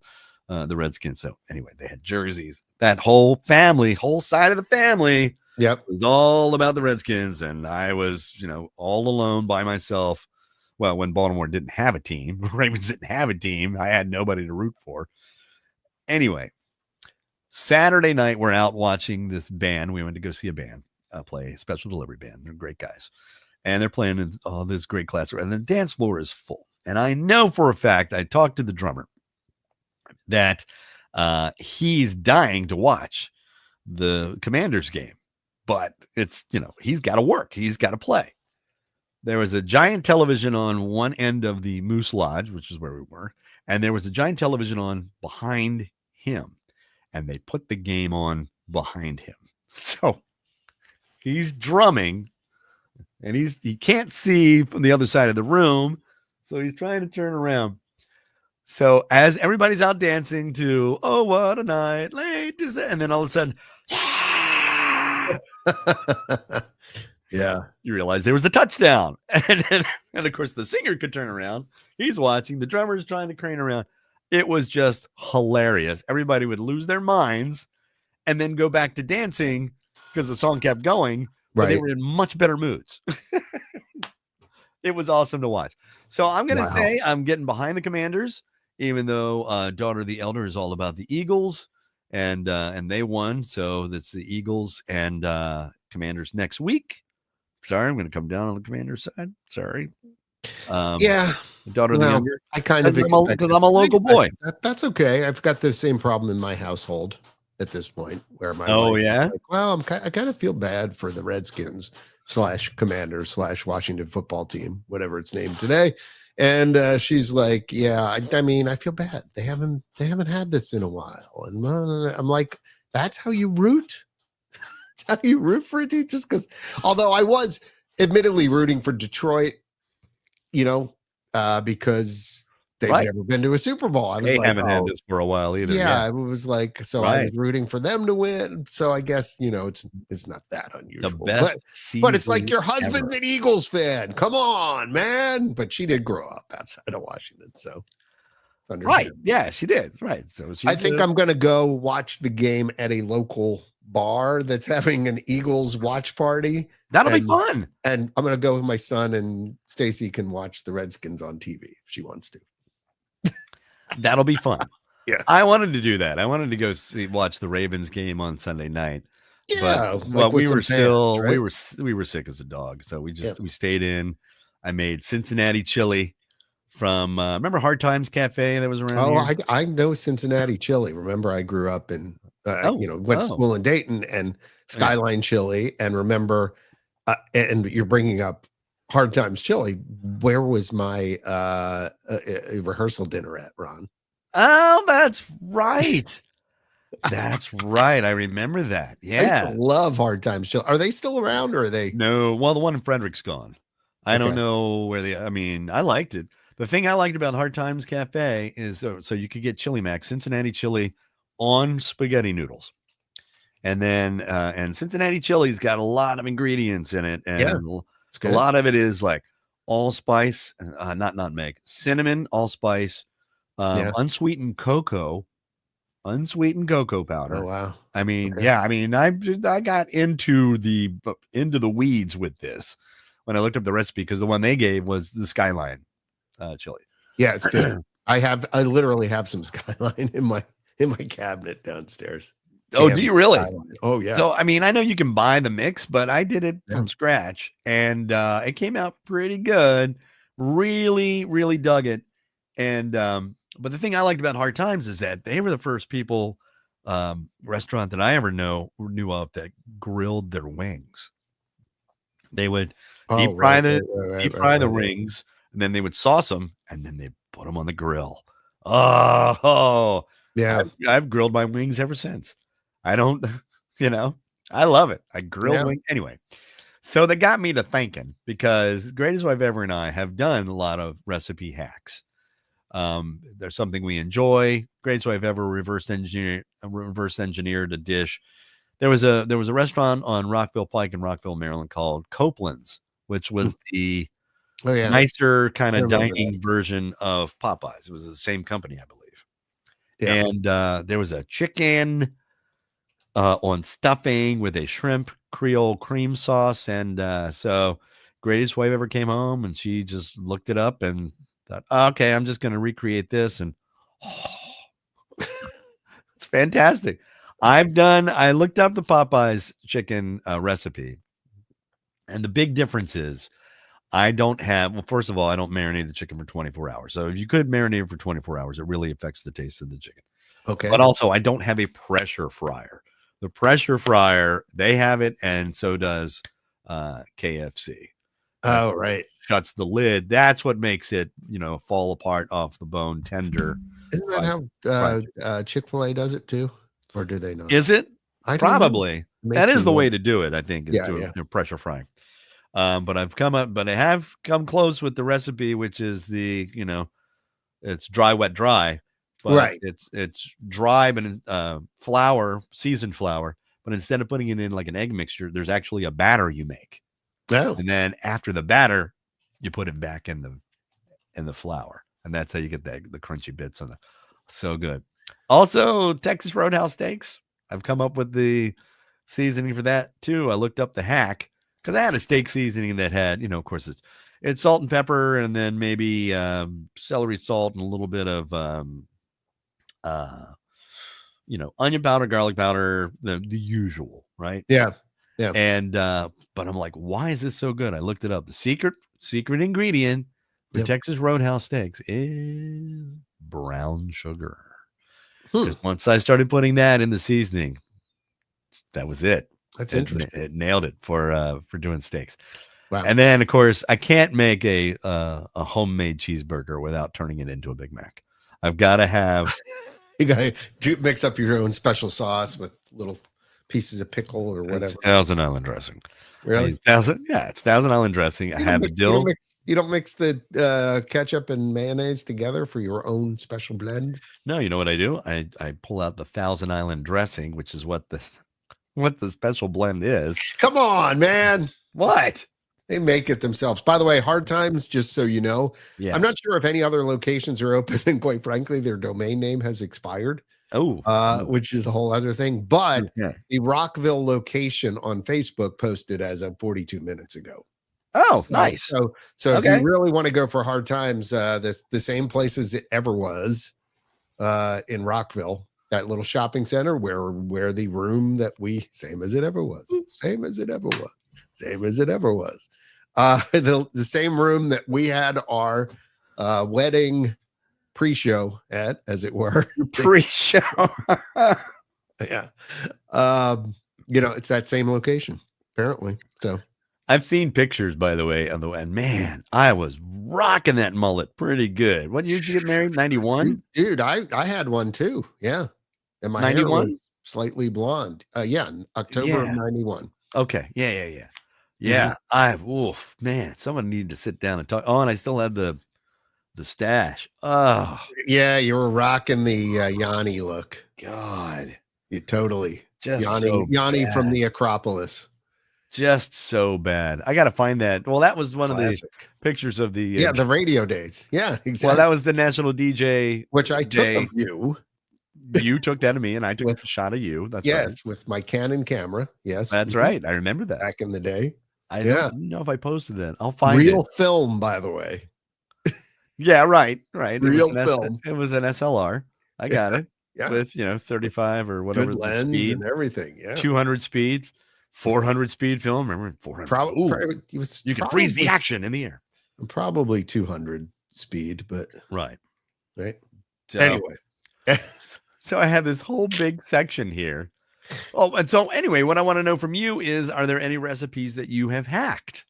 A: the Redskins. So anyway, they had jerseys. That whole family, whole side of the family,
B: Yep.
A: it was all about the Redskins. And I was, all alone by myself. Well, when Baltimore didn't have a team, Ravens didn't have a team, I had nobody to root for. Anyway, Saturday night, we're out watching this band. We went to go see a band play, a special delivery band. They're great guys. And they're playing in all this great class. And the dance floor is full. And I know for a fact, I talked to the drummer, that he's dying to watch the Commanders game. But it's, he's got to work. He's got to play. There was a giant television on one end of the Moose Lodge, which is where we were. And there was a giant television on behind him. And they put the game on behind him. So he's drumming and he can't see from the other side of the room. So he's trying to turn around. So as everybody's out dancing to, oh, what a night, late is that? And then all of a sudden,
B: Yeah.
A: you realize there was a touchdown. And of course, the singer could turn around. He's watching. The drummer's trying to crane around. It was just hilarious. Everybody would lose their minds and then go back to dancing because the song kept going. But they
B: Right.
A: were in much better moods. It was awesome to watch. So I'm going to
B: Wow.
A: say I'm getting behind the Commanders, even though Daughter the Elder is all about the Eagles. And they won. So that's the Eagles and Commanders next week. Sorry, I'm going to come down on the Commanders side. Sorry.
B: Yeah.
A: Daughter of the
B: Well,
A: Younger.
B: I kind of
A: Because I'm a local boy.
B: That's okay. I've got the same problem in my household at this point, where my
A: Oh,
B: wife is
A: yeah?
B: like, well, I kind of feel bad for the Redskins / Commanders / Washington football team, whatever it's named today. And she's like, yeah, I mean, I feel bad. They haven't had this in a while. And I'm like, that's how you root. That's how you root for a team. Just because, although I was admittedly rooting for Detroit, because they've
A: Right.
B: never been to a Super Bowl. I was
A: They
B: like,
A: haven't had
B: oh,
A: this for a while either.
B: yeah, it was like, so I was
A: Right.
B: rooting for them to win. So I guess, it's not that unusual.
A: The best
B: But it's like
A: season
B: your husband's
A: ever.
B: an Eagles fan. Come on, man. But she did grow up outside of Washington. So it's
A: Right.
B: understandable.
A: Yeah, she did. Right. So
B: I think
A: a-
B: I'm going to go watch the game at a local bar that's having an Eagles watch party.
A: that'll be
B: and-
A: fun.
B: And I'm going to go with my son, and Stacy can watch the Redskins on TV if she wants to.
A: That'll be fun.
B: Yeah.
A: I wanted to do that. I wanted to go watch the Ravens game on Sunday night.
B: Yeah.
A: But
B: like
A: we
B: with
A: were
B: some fans, right?
A: we were sick as a dog. So we stayed in. I made Cincinnati chili from remember Hard Times Cafe that was around
B: Oh,
A: here?
B: I know Cincinnati chili. Remember, I grew up in Went to school in Dayton, and Skyline Chili. And remember, and you're bringing up Hard Times Chili. Where was my rehearsal dinner at, Ron?
A: Oh, that's right. That's right. I remember that. Yeah.
B: I still love Hard Times Chili. Are they still around, or are they?
A: No. Well, the one in Frederick's gone. I don't know where I liked it. The thing I liked about Hard Times Cafe is so you could get Chili Mac, Cincinnati chili on spaghetti noodles. And then, and Cincinnati chili's got a lot of ingredients in it. And a lot of it is like allspice, not nutmeg, cinnamon, allspice, unsweetened cocoa powder.
B: Oh, wow.
A: I mean, I got into the weeds with this when I looked up the recipe, because the one they gave was the Skyline chili.
B: Yeah, it's good. I literally have some Skyline in my cabinet downstairs.
A: Oh, do you really?
B: Oh, yeah.
A: So, I mean, I know you can buy the mix, but I did it from scratch, and it came out pretty good. Really, really dug it. And, but the thing I liked about Hard Times is that they were the first restaurant that I ever knew of that grilled their wings. They would deep fry the rings, and then they would sauce them, and then they put them on the grill. Oh,
B: yeah.
A: I've grilled my wings ever since. I don't, I love it. I grill wings. Anyway, so that got me to thinking, because Greatest Wife Ever and I have done a lot of recipe hacks. There's something we enjoy. Greatest Wife Ever reverse engineered a dish. There was a restaurant on Rockville Pike in Rockville, Maryland, called Copeland's, which was the nicer kind of dining version of Popeyes. It was the same company, I believe. Yeah. And there was a chicken on stuffing with a shrimp Creole cream sauce. And so Greatest Wife Ever came home, and she just looked it up and thought, okay, I'm just going to recreate this. And it's fantastic. I looked up the Popeyes chicken recipe, and the big difference is first of all, I don't marinate the chicken for 24 hours. So if you could marinate it for 24 hours, it really affects the taste of the chicken. Okay. But also, I don't have a pressure fryer. The pressure fryer, they have it, and so does KFC.
B: Oh, right.
A: Shuts the lid. That's what makes it, fall apart off the bone, tender.
B: Isn't that how Chick-fil-A does it too? Or do they not?
A: Is it? Probably. That is the way to do it, I think, is pressure frying. But I have come close with the recipe, which is the, it's dry, wet, dry. But it's dry, but flour, seasoned flour. But instead of putting it in like an egg mixture, there's actually a batter you make. Oh. And then after the batter, you put it back in the flour. And that's how you get the crunchy bits on so good. Also, Texas Roadhouse steaks. I've come up with the seasoning for that too. I looked up the hack because I had a steak seasoning that had, of course, it's salt and pepper, and then maybe celery salt and a little bit of onion powder, garlic powder, the usual, right?
B: Yeah. Yeah.
A: And but I'm like, why is this so good? I looked it up. The secret ingredient for Texas Roadhouse steaks is brown sugar. Because once I started putting that in the seasoning, that was it.
B: That's interesting.
A: It nailed it for doing steaks.
B: Wow.
A: And then, of course, I can't make a homemade cheeseburger without turning it into a Big Mac. I've got to have.
B: You got to mix up your own special sauce with little pieces of pickle or whatever.
A: It's Thousand Island dressing.
B: Really?
A: It's Thousand Island dressing. I had the dill.
B: You don't mix the ketchup and mayonnaise together for your own special blend?
A: No, you know what I do? I pull out the Thousand Island dressing, which is what the special blend is.
B: Come on, man.
A: What?
B: They make it themselves. By the way, Hard Times, just so you know, I'm not sure if any other locations are open, and quite frankly, their domain name has expired. Which is a whole other thing. But the Rockville location on Facebook posted as of 42 minutes ago.
A: Oh, nice.
B: So if you really want to go for Hard Times, the same place as it ever was in Rockville, that little shopping center where the room that same as it ever was, the same room that we had our wedding pre-show at, as it were.
A: Pre-show.
B: Yeah. It's that same location, apparently. So
A: I've seen pictures, by the way, and man, I was rocking that mullet pretty good. What year did you get married? 91?
B: dude, I had one too. Yeah. And my hair
A: 91?
B: was slightly blonde. Yeah, in October of
A: Yeah.
B: 91.
A: Okay. Yeah. Man, someone needed to sit down and talk. Oh, and I still had the stash. Oh,
B: Yeah, you were rocking the Yanni look.
A: God.
B: You totally.
A: Just
B: Yanni
A: so
B: from
A: bad.
B: the Acropolis.
A: Just so bad. I got to find that. Well, that was one of the
B: Classic.
A: pictures of the.
B: Yeah, the radio days. Yeah, exactly.
A: Well, that was the national DJ.
B: Which I took
A: day.
B: of you.
A: You took that of me, and I took
B: With-
A: a shot of you. That's
B: Yes,
A: right.
B: with my Canon camera. Yes.
A: That's right. I remember that.
B: Back in the day.
A: I
B: Yeah.
A: don't know if I posted that. I'll find
B: Real
A: it.
B: film, by the way.
A: Yeah, right.
B: Real film.
A: It was an SLR. I got it.
B: Yeah.
A: With 35 or whatever
B: Good
A: the
B: lens
A: speed,
B: and everything. Yeah.
A: 200 speed, 400 speed film. Remember 400?
B: Probably
A: You can freeze the action in the air.
B: Probably 200 speed, but
A: Right. So,
B: anyway.
A: so I have this whole big section here. Oh, and so anyway, what I want to know from you is, are there any recipes that you have hacked?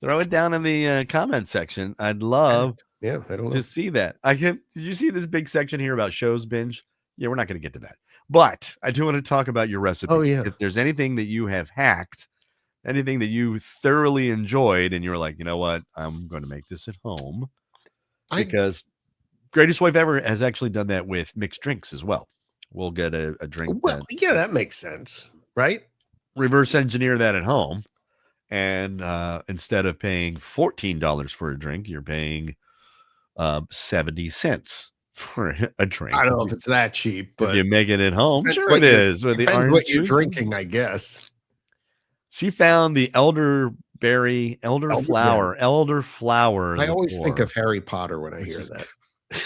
A: Throw it down in the comment section. I'd love
B: Yeah, I don't know.
A: to see that. Did you see this big section here about shows binge? Yeah, we're not going to get to that. But I do want to talk about your recipe.
B: Oh, yeah.
A: If there's anything that you have hacked, anything that you thoroughly enjoyed, and you're like, you know what, I'm going to make this at home. Because Greatest Wife Ever has actually done that with mixed drinks as well. We'll get a drink.
B: Well, yeah, that makes sense, right?
A: Reverse engineer that at home. And instead of paying $14 for a drink, you're paying 70 cents for a drink.
B: I don't know if it's that cheap, but
A: if you make it at home,
B: depends
A: sure
B: what
A: it
B: you-
A: is. With the
B: depends
A: orange
B: what you're
A: juice.
B: drinking, I guess.
A: She found the elderflower.
B: I always think
A: liqueur,
B: of Harry Potter when I hear
A: is-
B: that.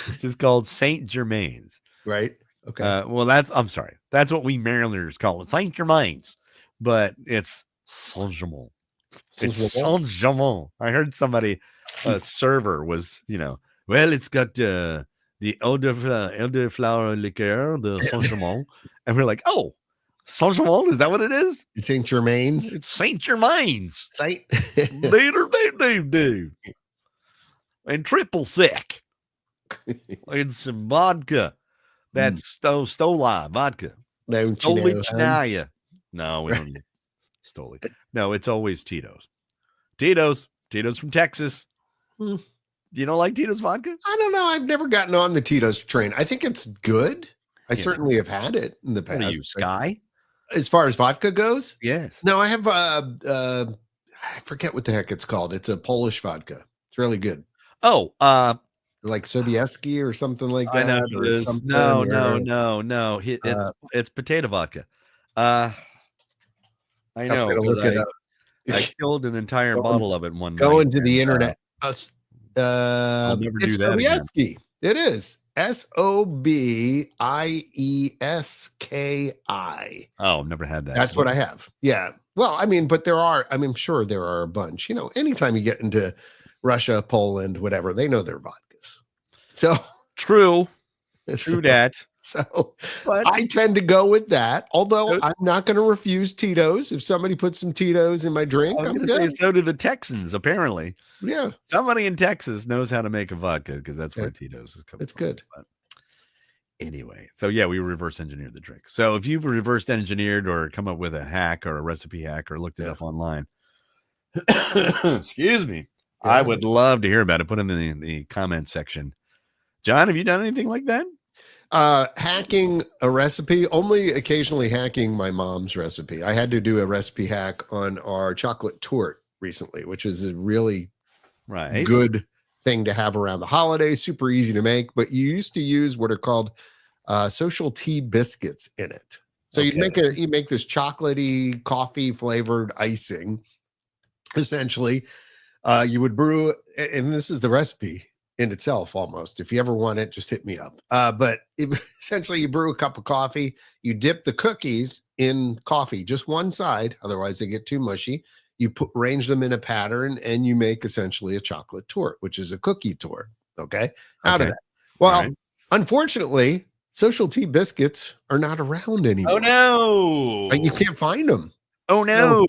A: which is called Saint Germain's.
B: Right? Okay.
A: I'm sorry. That's what we Marylanders call it, Saint Germain's, but it's Saint Germain. It's Saint Germain. I heard somebody, a server was, well, it's got the elderflower liqueur, the Saint Germain, and we're like, oh, Saint Germain, is that what it is?
B: St. Germain's.
A: It's Saint Germain's.
B: Site.
A: Later, do. And triple sec. It's some vodka. That's Stoli vodka.
B: Don't you know,
A: Stolichnaya. No, we don't need Stoli. No, it's always Tito's. Tito's from Texas.
B: Hmm.
A: You don't like Tito's vodka?
B: I don't know. I've never gotten on the Tito's train. I think it's good. I certainly have had it in the past.
A: What are you, Sky?
B: As far as vodka goes,
A: Yes.
B: no, I have I forget what the heck it's called. It's a Polish vodka. It's really good.
A: Oh,
B: Like Sobieski or something like that.
A: I know
B: or
A: it is.
B: something,
A: No. It's potato vodka. I know.
B: I'm gonna look it up.
A: I killed an entire
B: Go
A: bottle of it one night.
B: Go into the
A: and,
B: internet.
A: I'll never do
B: It's
A: that again.
B: Sobieski. It is Sobieski.
A: Oh, never had that.
B: That's what I have. Yeah. Well, I mean, but I'm sure there are a bunch. Anytime you get into Russia, Poland, whatever, they know their vodkas. So
A: True
B: so,
A: that.
B: So
A: But
B: I tend to go with that. Although
A: So-
B: I'm not going to refuse Tito's. If somebody puts some Tito's in my drink,
A: I was
B: I'm
A: going to
B: good.
A: say, so do the Texans, apparently.
B: Yeah,
A: Somebody in Texas knows how to make a vodka because that's where
B: Yeah.
A: Tito's is coming
B: it's
A: from.
B: good.
A: But anyway, so yeah, we reverse engineered the drink. So if you've reverse engineered or come up with a hack or a recipe hack or looked it
B: Yeah.
A: up online, excuse me,
B: Yeah.
A: I would love to hear about it. Put it in the comment section. John, have you done anything like that?
B: Hacking a recipe, only occasionally hacking my mom's recipe. I had to do a recipe hack on our chocolate torte recently, which is a really
A: Right.
B: good thing to have around the holidays. Super easy to make, but you used to use what are called social tea biscuits in it. So you make this chocolatey coffee flavored icing. Essentially, you would brew, and this is the recipe in itself almost. If you ever want it, just hit me up. But essentially, you brew a cup of coffee, you dip the cookies in coffee, just one side, otherwise they get too mushy. You arrange them in a pattern, and you make essentially a chocolate torte, which is a cookie torte. Okay, out of
A: Okay.
B: that. Well,
A: Right.
B: unfortunately, Social Tea biscuits are not around anymore.
A: Oh no!
B: Like, you can't find them.
A: Oh no!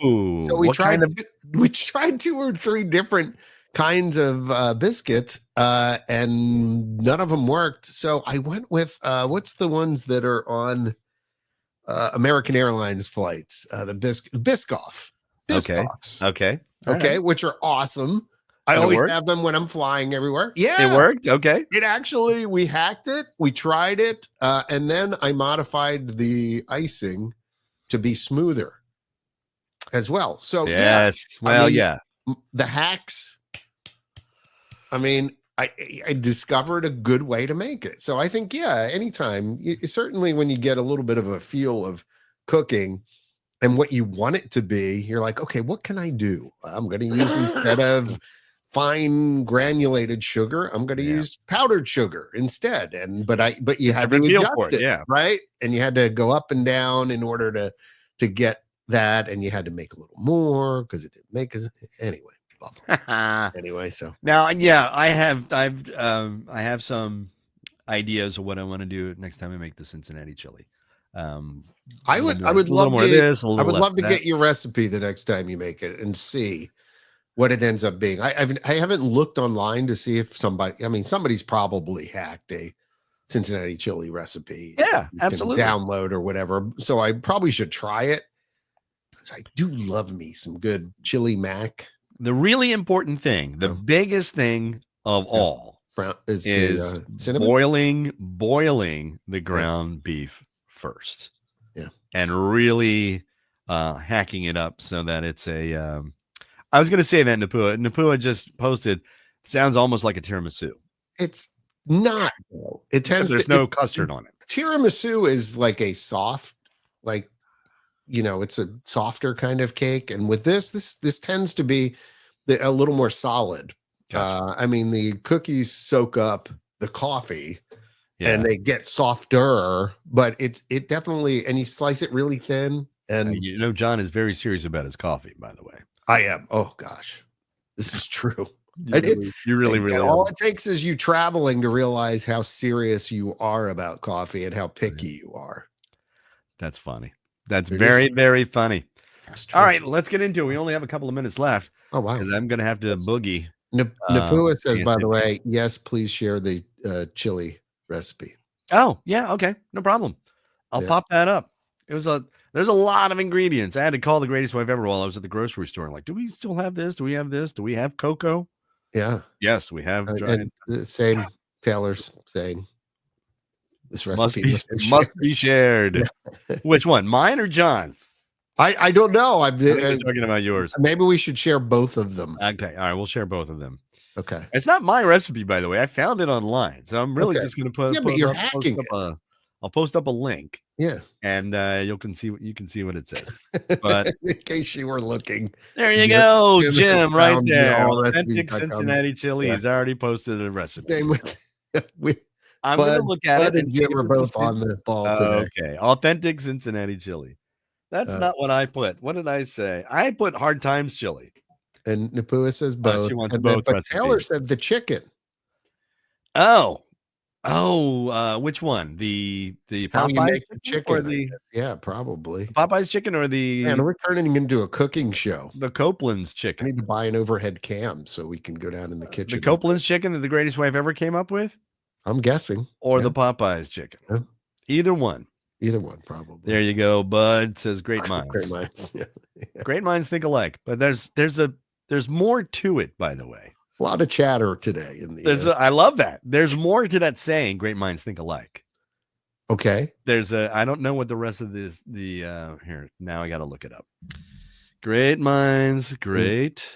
B: So we
A: What
B: tried.
A: kind of?
B: We tried 2 or 3 different kinds of biscuits, and none of them worked. So I went with what's the ones that are on American Airlines flights? The Biscoff.
A: Okay.
B: Biscoffs.
A: Okay. All
B: Okay,
A: right.
B: which are awesome. I
A: And it
B: always
A: worked?
B: have them when I'm flying everywhere. Yeah,
A: It worked. Okay.
B: It actually, we hacked it, we tried it, and then I modified the icing to be smoother as well. So
A: Yes.
B: I
A: Well,
B: mean,
A: yeah.
B: the hacks. I mean, I discovered a good way to make it. So I think, yeah, anytime, certainly when you get a little bit of a feel of cooking and what you want it to be, you're like, okay, what can I do? I'm going to use, instead of fine granulated sugar, I'm going to
A: Yeah.
B: use powdered sugar instead. But you had to
A: Different feel
B: adjust
A: for it, yeah.
B: right? And you had to go up and down in order to get that, and you had to make a little more because it didn't make it anyway. Blah, blah. Anyway, so
A: Now, yeah, I have some ideas of what I want to do next time I make the Cincinnati chili.
B: I would
A: a
B: love
A: little more of
B: to,
A: this. A
B: I
A: little
B: would
A: less
B: love
A: of
B: to
A: that.
B: get your recipe the next time you make it and see what it ends up being. I haven't looked online to see if somebody's probably hacked a Cincinnati chili recipe.
A: Yeah,
B: you can
A: absolutely.
B: download or whatever. So I probably should try it because I do love me some good chili mac.
A: The really important thing, the biggest thing of all,
B: Is
A: is
B: the cinnamon.
A: boiling the ground beef first.
B: Yeah.
A: And really hacking it up so that it's a I was going to say that Napua just posted, sounds almost like a tiramisu.
B: It's not. It tends
A: Except there's no custard on it.
B: Tiramisu is like a soft, like, it's a softer kind of cake. And with this tends to be a little more solid.
A: Gotcha.
B: I mean, the cookies soak up the coffee
A: Yeah.
B: and they get softer, but it definitely, and you slice it really thin. And
A: John is very serious about his coffee, by the way.
B: I am. Oh gosh, this is true.
A: You really
B: all
A: are.
B: it takes is you traveling to realize how serious you are about coffee and how picky you are.
A: That's funny. That's
B: It
A: very,
B: is.
A: very funny.
B: That's true.
A: All right, let's get into it. We only have a couple of minutes left
B: Oh wow.
A: because I'm going to have to boogie.
B: Napua says, by the
A: ASAP.
B: way, yes, please share the chili recipe.
A: Oh, yeah, okay. No problem. I'll
B: Yeah.
A: pop that up. There's a lot of ingredients. I had to call the Greatest Wife Ever while I was at the grocery store. Like, do we still have this? Do we have this? Do we have cocoa?
B: Yeah.
A: Yes, we have.
B: And the same Taylor's saying this
A: Must
B: recipe
A: be shared. Which one? Mine or John's?
B: I don't know.
A: I think we're talking about yours.
B: Maybe we should share both of them.
A: Okay. All right. We'll share both of them.
B: Okay.
A: It's not my recipe, by the way. I found it online. So I'm really
B: Okay.
A: just going to put,
B: Yeah, but you're hacking
A: I'll post up a link.
B: Yeah.
A: And you can see what it says. But
B: in case you were looking.
A: there you
B: Jim
A: go,
B: has
A: Jim, right
B: found
A: there.
B: all
A: Authentic
B: recipes.com.
A: Cincinnati chili has already posted a recipe.
B: Same with
A: I'm going to look at it.
B: and Jim are both on the ball today.
A: Okay. Authentic Cincinnati chili. That's not what I put. What did I say? I put Hard Times chili.
B: And Napua says both.
A: She wants
B: And
A: both
B: but
A: recipes.
B: Taylor said the chicken.
A: Oh, which one? The
B: How you
A: Popeyes
B: make the chicken?
A: or
B: I
A: the
B: guess. Yeah, probably.
A: Popeyes chicken or the
B: Man, we're turning into a cooking show.
A: the Copeland's
B: I
A: chicken?
B: need to buy an overhead cam so we can go down in the kitchen.
A: The Copeland's chicken that the Greatest Wife Ever came up with,
B: I'm guessing.
A: or
B: Yeah.
A: the Popeyes chicken?
B: Yeah.
A: Either one.
B: Either one, probably.
A: There you go. Bud says great minds.
B: Great minds. Yeah.
A: Great minds think alike. But there's more to it, by the way.
B: A lot of chatter today in the.
A: I love that. There's more to that saying. Great minds think alike.
B: Okay.
A: I don't know what the rest of this here. Now I got to look it up. Great minds, great.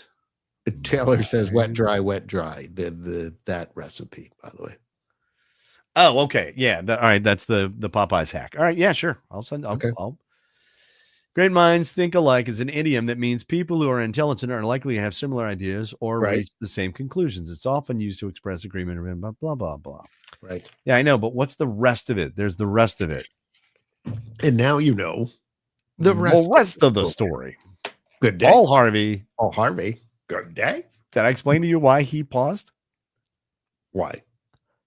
B: Taylor says wet, dry, wet, dry. That recipe, by the way.
A: Oh, okay. Yeah. All right. That's the Popeyes hack. All right. Yeah, sure.
B: Okay.
A: Great minds think alike is an idiom that means people who are intelligent are likely to have similar ideas or
B: Right.
A: reach the same conclusions. It's often used to express agreement or blah, blah, blah, blah.
B: Right.
A: Yeah, I know. But what's the rest of it? There's the rest of it.
B: And now you know the rest
A: of the story.
B: Good day.
A: Paul Harvey.
B: Oh, Harvey. Good day.
A: Did I explain to you why he paused?
B: Why?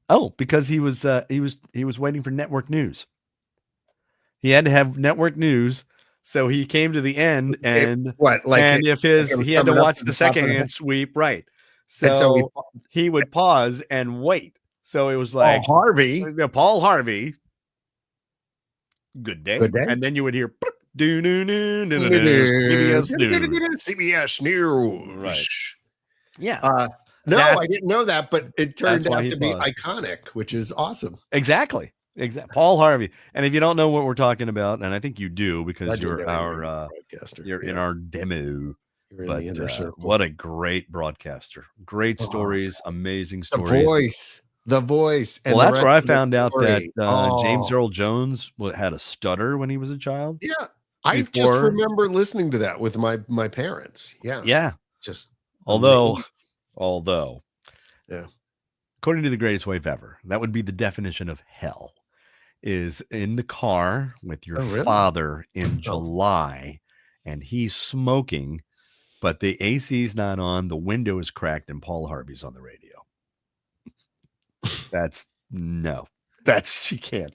A: Oh, because he was waiting for network news. He had to have network news, so he came to the end, and if he had to watch the second hand sweep, right? So he would pause and wait. So it was like Paul Harvey. Good day. And then you would hear CBS News.
B: CBS News.
A: Right. Yeah.
B: I didn't know that, but it turned out to be iconic, which is awesome.
A: Exactly. Paul Harvey. And if you don't know what we're talking about, and I think you do because you're our broadcaster. You're in our demo. But what a great broadcaster. Great stories, amazing stories.
B: The voice.
A: And well, that's where I found out that James Earl Jones had a stutter when he was a child.
B: Yeah. I just remember listening to that with my parents. Yeah.
A: Yeah.
B: Just
A: although, yeah. According to The Greatest Wife Ever, that would be the definition of hell, is in the car with your father in July, and he's smoking, but the AC's not on, the window is cracked, and Paul Harvey's on the radio. She can't.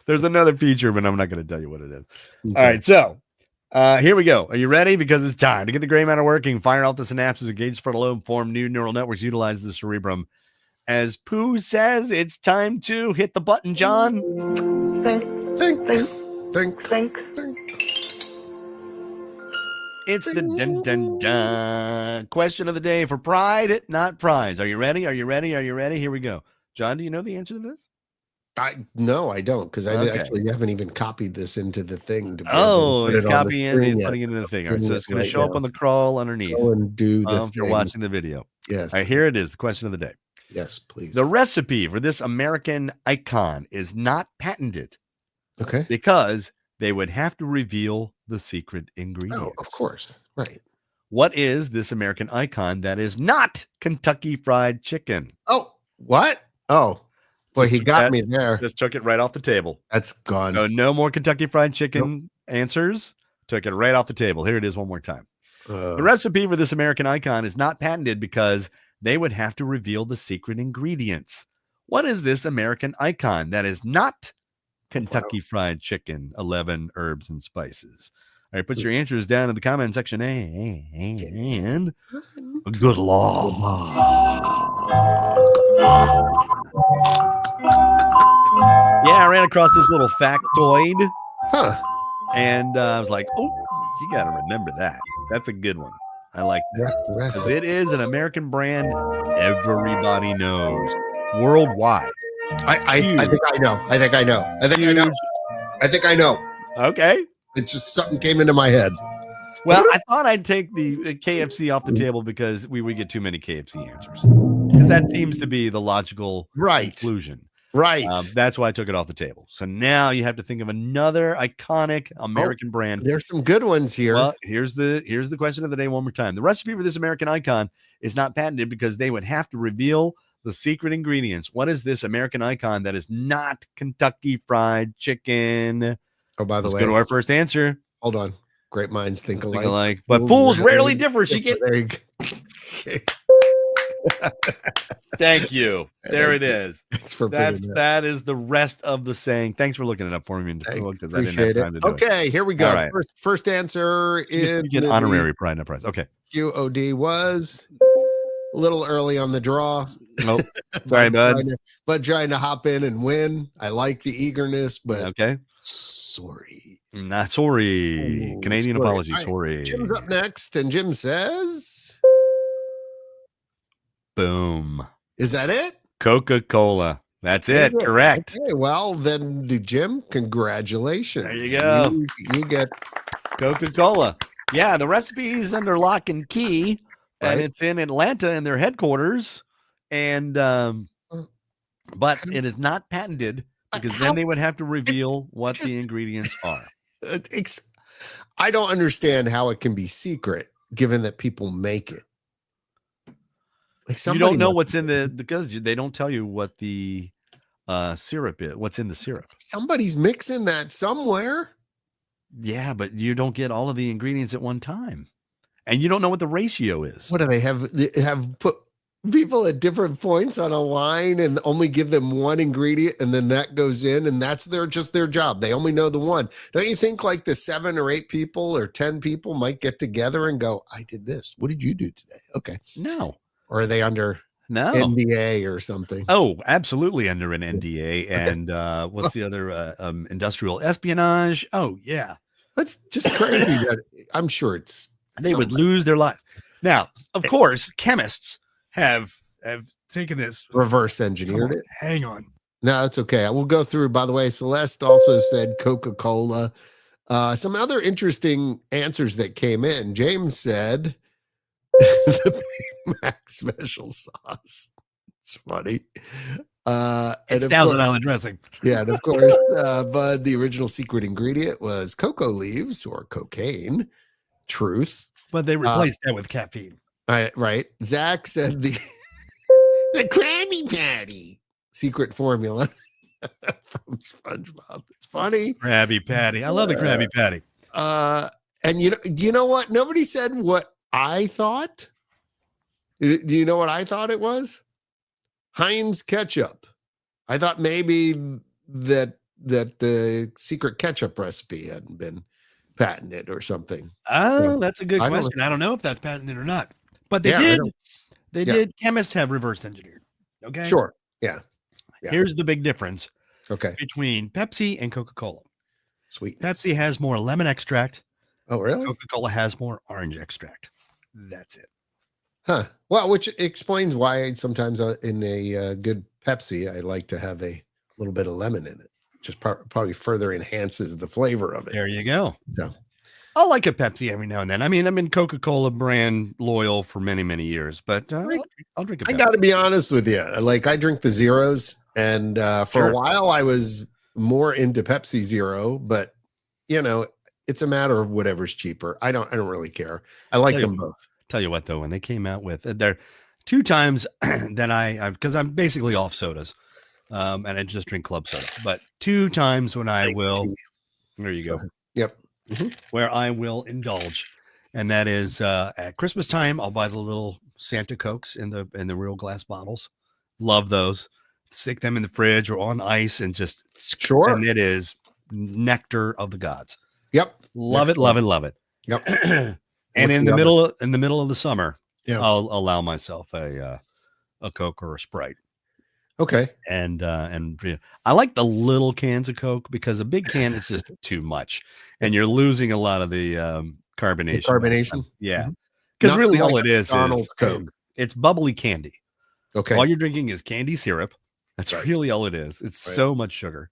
A: There's another feature, but I'm not going to tell you what it is. Okay. All right, so here we go. Are you ready? Because it's time to get the gray matter working, fire off the synapses, engage frontal lobe, form new neural networks, utilize the cerebrum. As Pooh says, it's time to hit the button, John.
C: Think.
A: It's the dun dun dun question of the day for pride, not prize. Are you ready? Are you ready? Are you ready? Here we go. John, do you know the answer to this?
B: No, I don't, because I actually haven't even copied this into the thing.
A: He's copying and putting it in the thing. All right, so it's going to show up on the crawl underneath.
B: Go and do this.
A: If you're watching the video.
B: Yes.
A: All right, here it is. The question of the day.
B: Yes, please.
A: The recipe for this American icon is not patented.
B: Okay.
A: Because they would have to reveal the secret ingredients.
B: Oh, of course. Right.
A: What is this American icon that is not Kentucky Fried Chicken?
B: Oh, what? Oh, boy, he got me there.
A: Just took it right off the table.
B: That's gone.
A: So no more Kentucky Fried Chicken answers. Took it right off the table. Here it is one more time. The recipe for this American icon is not patented because they would have to reveal the secret ingredients. What is this American icon that is not Kentucky Fried Chicken, 11 herbs and spices? All right, put your answers down in the comment section and good luck. Yeah, I ran across this little factoid. And I was like, oh, you got to remember that. That's a good one. I like that. It is an American brand everybody knows worldwide.
B: I think I know. I think I know.
A: Okay.
B: It just something came into my head.
A: Well, I thought I'd take the KFC off the table because we would get too many KFC answers. Because that seems to be the logical conclusion.
B: Right.
A: That's why I took it off the table. So now you have to think of another iconic American brand.
B: There's some good ones here.
A: Well, here's the question of the day one more time. The recipe for this American icon is not patented because they would have to reveal the secret ingredients. What is this American icon that is not Kentucky Fried Chicken?
B: Oh, by the way,
A: let's go to our first answer.
B: Hold on. Great minds think alike.
A: But fools rarely differ. She get. Thank you. There it is. That is the rest of the saying. Thanks for looking it up for me because I didn't have time to do it.
B: Okay, here we go. Right. First answer is
A: you get honorary pride, not prize. Okay.
B: QOD was a little early on the draw.
A: Nope. Sorry, bud.
B: But trying to hop in and win. I like the eagerness, but
A: okay.
B: Sorry.
A: Not sorry. Oh, Canadian apology. Sorry.
B: Jim's up next, and Jim says,
A: boom.
B: Is that it?
A: Coca-Cola. That's it. Correct.
B: Okay, well, then, Jim, congratulations.
A: There you go.
B: You get
A: Coca-Cola. Yeah, the recipe is under lock and key, and it's in Atlanta in their headquarters. And but it is not patented because then they would have to reveal what the ingredients are.
B: I don't understand how it can be secret, given that people make it. Like
A: you don't know what's in because they don't tell you what the syrup is. What's in the syrup?
B: Somebody's mixing that somewhere.
A: Yeah, but you don't get all of the ingredients at one time, and you don't know what the ratio is.
B: What do they have? They have put people at different points on a line and only give them one ingredient, and then that goes in, and that's just their job. They only know the one. Don't you think like the 7 or 8 people or 10 people might get together and go, I did this. What did you do today? Okay.
A: No.
B: Or are they under
A: No.
B: NDA or something?
A: Oh, absolutely under an NDA. And what's the other industrial espionage? Oh, yeah.
B: That's just crazy. I'm sure it's
A: They would lose their lives. Now, of course, chemists have taken this.
B: reverse engineered it.
A: Hang on.
B: No, it's okay. We'll go through. By the way, Celeste also said Coca-Cola. Some other interesting answers that came in. James said the Big Mac special sauce. It's funny.
A: It's Thousand Island dressing.
B: Yeah, and of course, Bud, the original secret ingredient was cocoa leaves or cocaine. Truth.
A: But they replaced that with caffeine.
B: Right. Zach said the Krabby Patty secret formula from SpongeBob. It's funny.
A: Krabby Patty. I love the Krabby Patty.
B: And you know what? Nobody said what I thought. Do you know what I thought it was? Heinz ketchup. I thought maybe that the secret ketchup recipe hadn't been patented or something.
A: Oh,
B: So,
A: that's a good
B: I don't
A: question. I don't know if that's patented or not. But they
B: Yeah, I
A: did.
B: don't-
A: They
B: yeah.
A: did. Chemists have reverse engineered. Okay.
B: Sure. Yeah.
A: Here's the big difference
B: Okay.
A: between Pepsi and Coca-Cola.
B: Sweet.
A: Pepsi has more lemon extract.
B: Oh, really?
A: Coca-Cola has more orange extract. That's it.
B: Huh. Well, which explains why sometimes in a good Pepsi, I like to have a little bit of lemon in it. Just probably further enhances the flavor of it.
A: There you go.
B: So,
A: I'll like a Pepsi every now and then. I mean, I'm in Coca-Cola brand loyal for many, many years, but I'll drink a
B: I
A: Pepsi.
B: got to be honest with you. Like, I drink the zeros, and for
A: Sure.
B: a while I was more into Pepsi Zero, but it's a matter of whatever's cheaper. I don't really care. I like
A: Tell you
B: them
A: what.
B: both.
A: Tell you what, though, when they came out with there 2 times that because I'm basically off sodas, and I just drink club soda, but 2 times when I will, there you go.
B: Yep.
A: Where I will indulge, and that is at Christmas time. I'll buy the little Santa Cokes in the real glass bottles. Love those. Stick them in the fridge or on ice and just
B: Sure.
A: And it is nectar of the gods.
B: Yep.
A: Love it, love it, love it.
B: Yep.
A: And
B: What's
A: in
B: the
A: the middle of the summer,
B: Yeah.
A: I'll allow myself a Coke or a Sprite.
B: Okay.
A: And I like the little cans of Coke because a big can is just too much, and you're losing a lot of the carbonation.
B: Carbonation.
A: Yeah,
B: Mhm.
A: because
B: Nothing
A: really all
B: like
A: it is
B: McDonald's Coke.
A: it's bubbly candy.
B: Okay.
A: All you're drinking is candy syrup. That's
B: Right.
A: really all it is. It's
B: Right.
A: so much sugar.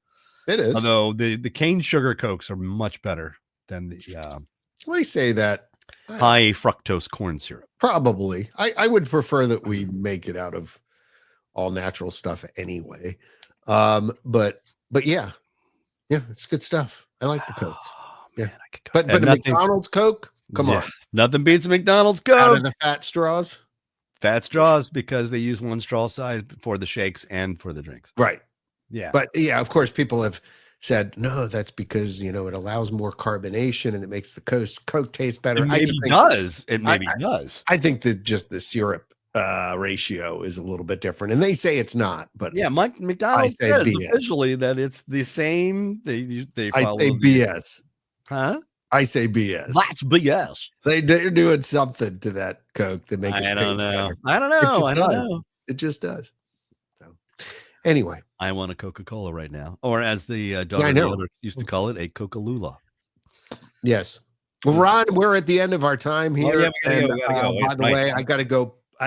B: It is.
A: Although the cane sugar Cokes are much better than the
B: I say that.
A: high fructose corn syrup.
B: Probably. I would prefer that we make it out of all natural stuff anyway. But yeah. Yeah, it's good stuff. I like the Cokes.
A: Oh,
B: Yeah.
A: man, I could go.
B: But
A: And
B: a
A: nothing-
B: McDonald's Coke, come
A: Yeah,
B: on.
A: nothing beats a McDonald's
B: Out
A: Coke.
B: of the fat straws.
A: Fat straws because they use one straw size for the shakes and for the drinks.
B: Right.
A: Yeah.
B: But yeah, of course, people have said, no, that's because, it allows more carbonation and it makes the Coke taste better.
A: It
B: I
A: maybe
B: just think-
A: does. It maybe does.
B: I think that just the syrup ratio is a little bit different. And they say it's not, but
A: Yeah, Mike McDonald's
B: say
A: says
B: BS.
A: officially that it's the same. They
B: I
A: follow
B: say
A: the-
B: BS.
A: Huh?
B: I say BS.
A: That's BS.
B: They're doing something to that Coke to make it
A: I
B: taste
A: don't know.
B: better.
A: I don't
B: just
A: know. I don't
B: does.
A: know.
B: It just does. So anyway,
A: I want a Coca-Cola right now, or as the
B: I
A: daughter
B: know.
A: dealer used to call it, a Coca-Lula.
B: yes. Well, Ron, we're at the end of our time here.
A: yeah, we gotta
B: and,
A: go, gotta go.
B: by the
A: Right.
B: way, I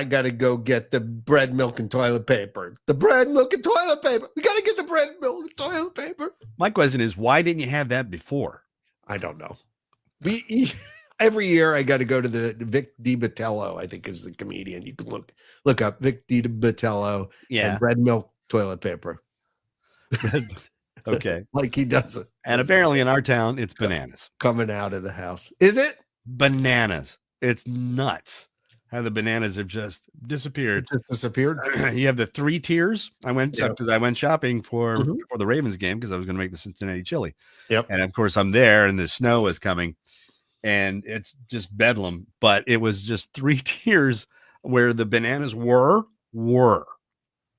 B: gotta go get the bread, milk, and toilet paper. The bread, milk, and toilet paper. We gotta get the bread, milk, and toilet paper.
A: My question is, why didn't you have that before?
B: I don't know. Every year I got to go to the Vic DiBatello, I think is the comedian. You can look up Vic DiBatello
A: Yeah.
B: and bread, milk, toilet paper.
A: Okay.
B: Like he does it.
A: And apparently in our town, it's bananas.
B: Coming out of the house. Is it?
A: Bananas. It's nuts how the bananas have just disappeared.
B: It just disappeared.
A: You have the 3 tiers. I went
B: Yeah.
A: because I went shopping for
B: Mhm.
A: the Ravens game because I was going to make the Cincinnati chili.
B: Yep.
A: And of course, I'm there, and the snow is coming, and it's just bedlam. But it was just 3 tiers where the bananas were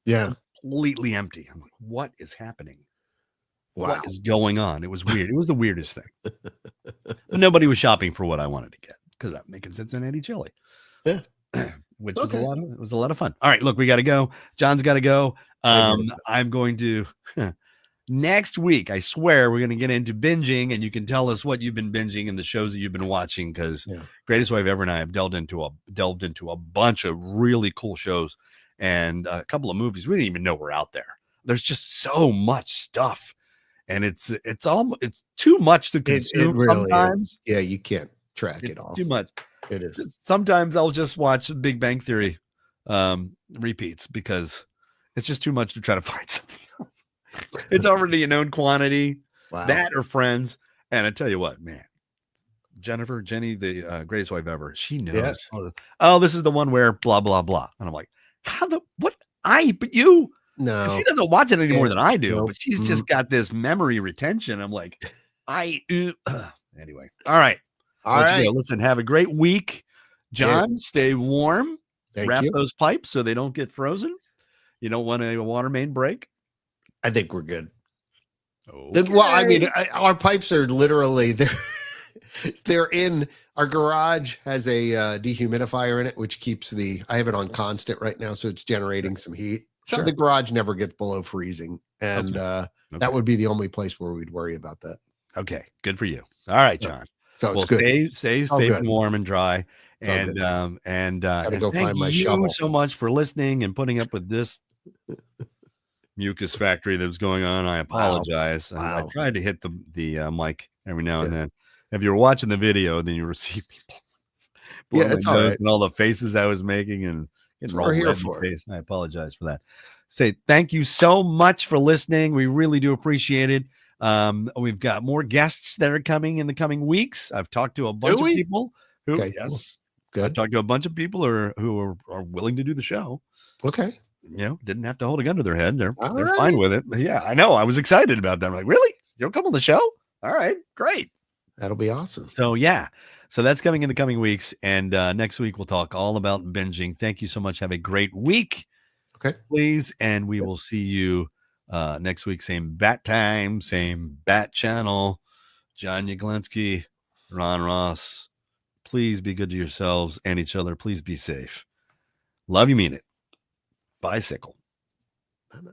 B: Yeah.
A: completely empty. I'm like, what is happening?
B: Wow.
A: What is going on? It was weird. It was the weirdest thing. But nobody was shopping for what I wanted to get because I'm making Cincinnati chili.
B: Yeah.
A: Which was a lot of fun. All right, look, we got to go. John's got to go. I'm going to next week. I swear we're going to get into binging, and you can tell us what you've been binging and the shows that you've been watching. Because Greatest Wave Ever and I have delved into a bunch of really cool shows and a couple of movies we didn't even know were out there. There's just so much stuff, and it's too much to consume.
B: It really
A: sometimes.
B: Is. Yeah, you can't track it all.
A: Too much.
B: It is.
A: Sometimes I'll just watch Big Bang Theory repeats because it's just too much to try to find something else. It's already a known quantity.
B: Wow.
A: That or Friends. And I tell you what, man, Jenny, the Greatest Wife Ever, she knows.
B: Yes.
A: Oh, this is the one where blah, blah, blah. And I'm like, but you?
B: No.
A: She doesn't watch it any more than I do,
B: Nope.
A: but she's just got this memory retention. I'm like, anyway. All right.
B: All right.
A: Go. Listen, have a great week. John, stay warm. Wrap those pipes so they don't get frozen. You don't want a water main break?
B: I think we're good.
A: Okay.
B: Well, I mean, our pipes are literally they're in our garage. Has a dehumidifier in it, which keeps I have it on constant right now, so it's generating some heat. So the garage never gets below freezing, and that would be the only place where we'd worry about that.
A: Okay, good for you. All right, John.
B: So it's good.
A: Stay safe and warm and dry. And
B: go
A: thank
B: find my
A: you
B: shovel.
A: so much for listening and putting up with this mucus factory that was going on. I apologize.
B: Wow.
A: I tried to hit the mic every now and then. If you were watching the video, then you were seeing people.
B: It's all right.
A: And all the faces I was making and getting
B: we're here for.
A: I apologize for that. Say thank you so much for listening. We really do appreciate it. We've got more guests that are coming in the coming weeks. I've talked to a bunch of people who,
B: good.
A: I've talked to a bunch of people who are willing to do the show.
B: Okay.
A: Didn't have to hold a gun to their head. They're
B: right.
A: fine with it. Yeah, I know. I was excited about that. I'm like, really? You'll come on the show? All right, great.
B: That'll be awesome.
A: So so that's coming in the coming weeks. And next week we'll talk all about binging. Thank you so much. Have a great week.
B: Okay.
A: Please. And we will see you next week. Same bat time, same bat channel. John Yaglinski, Ron Ross. Please be good to yourselves and each other. Please be safe. Love you, mean it. Bicycle.
B: Bye-bye.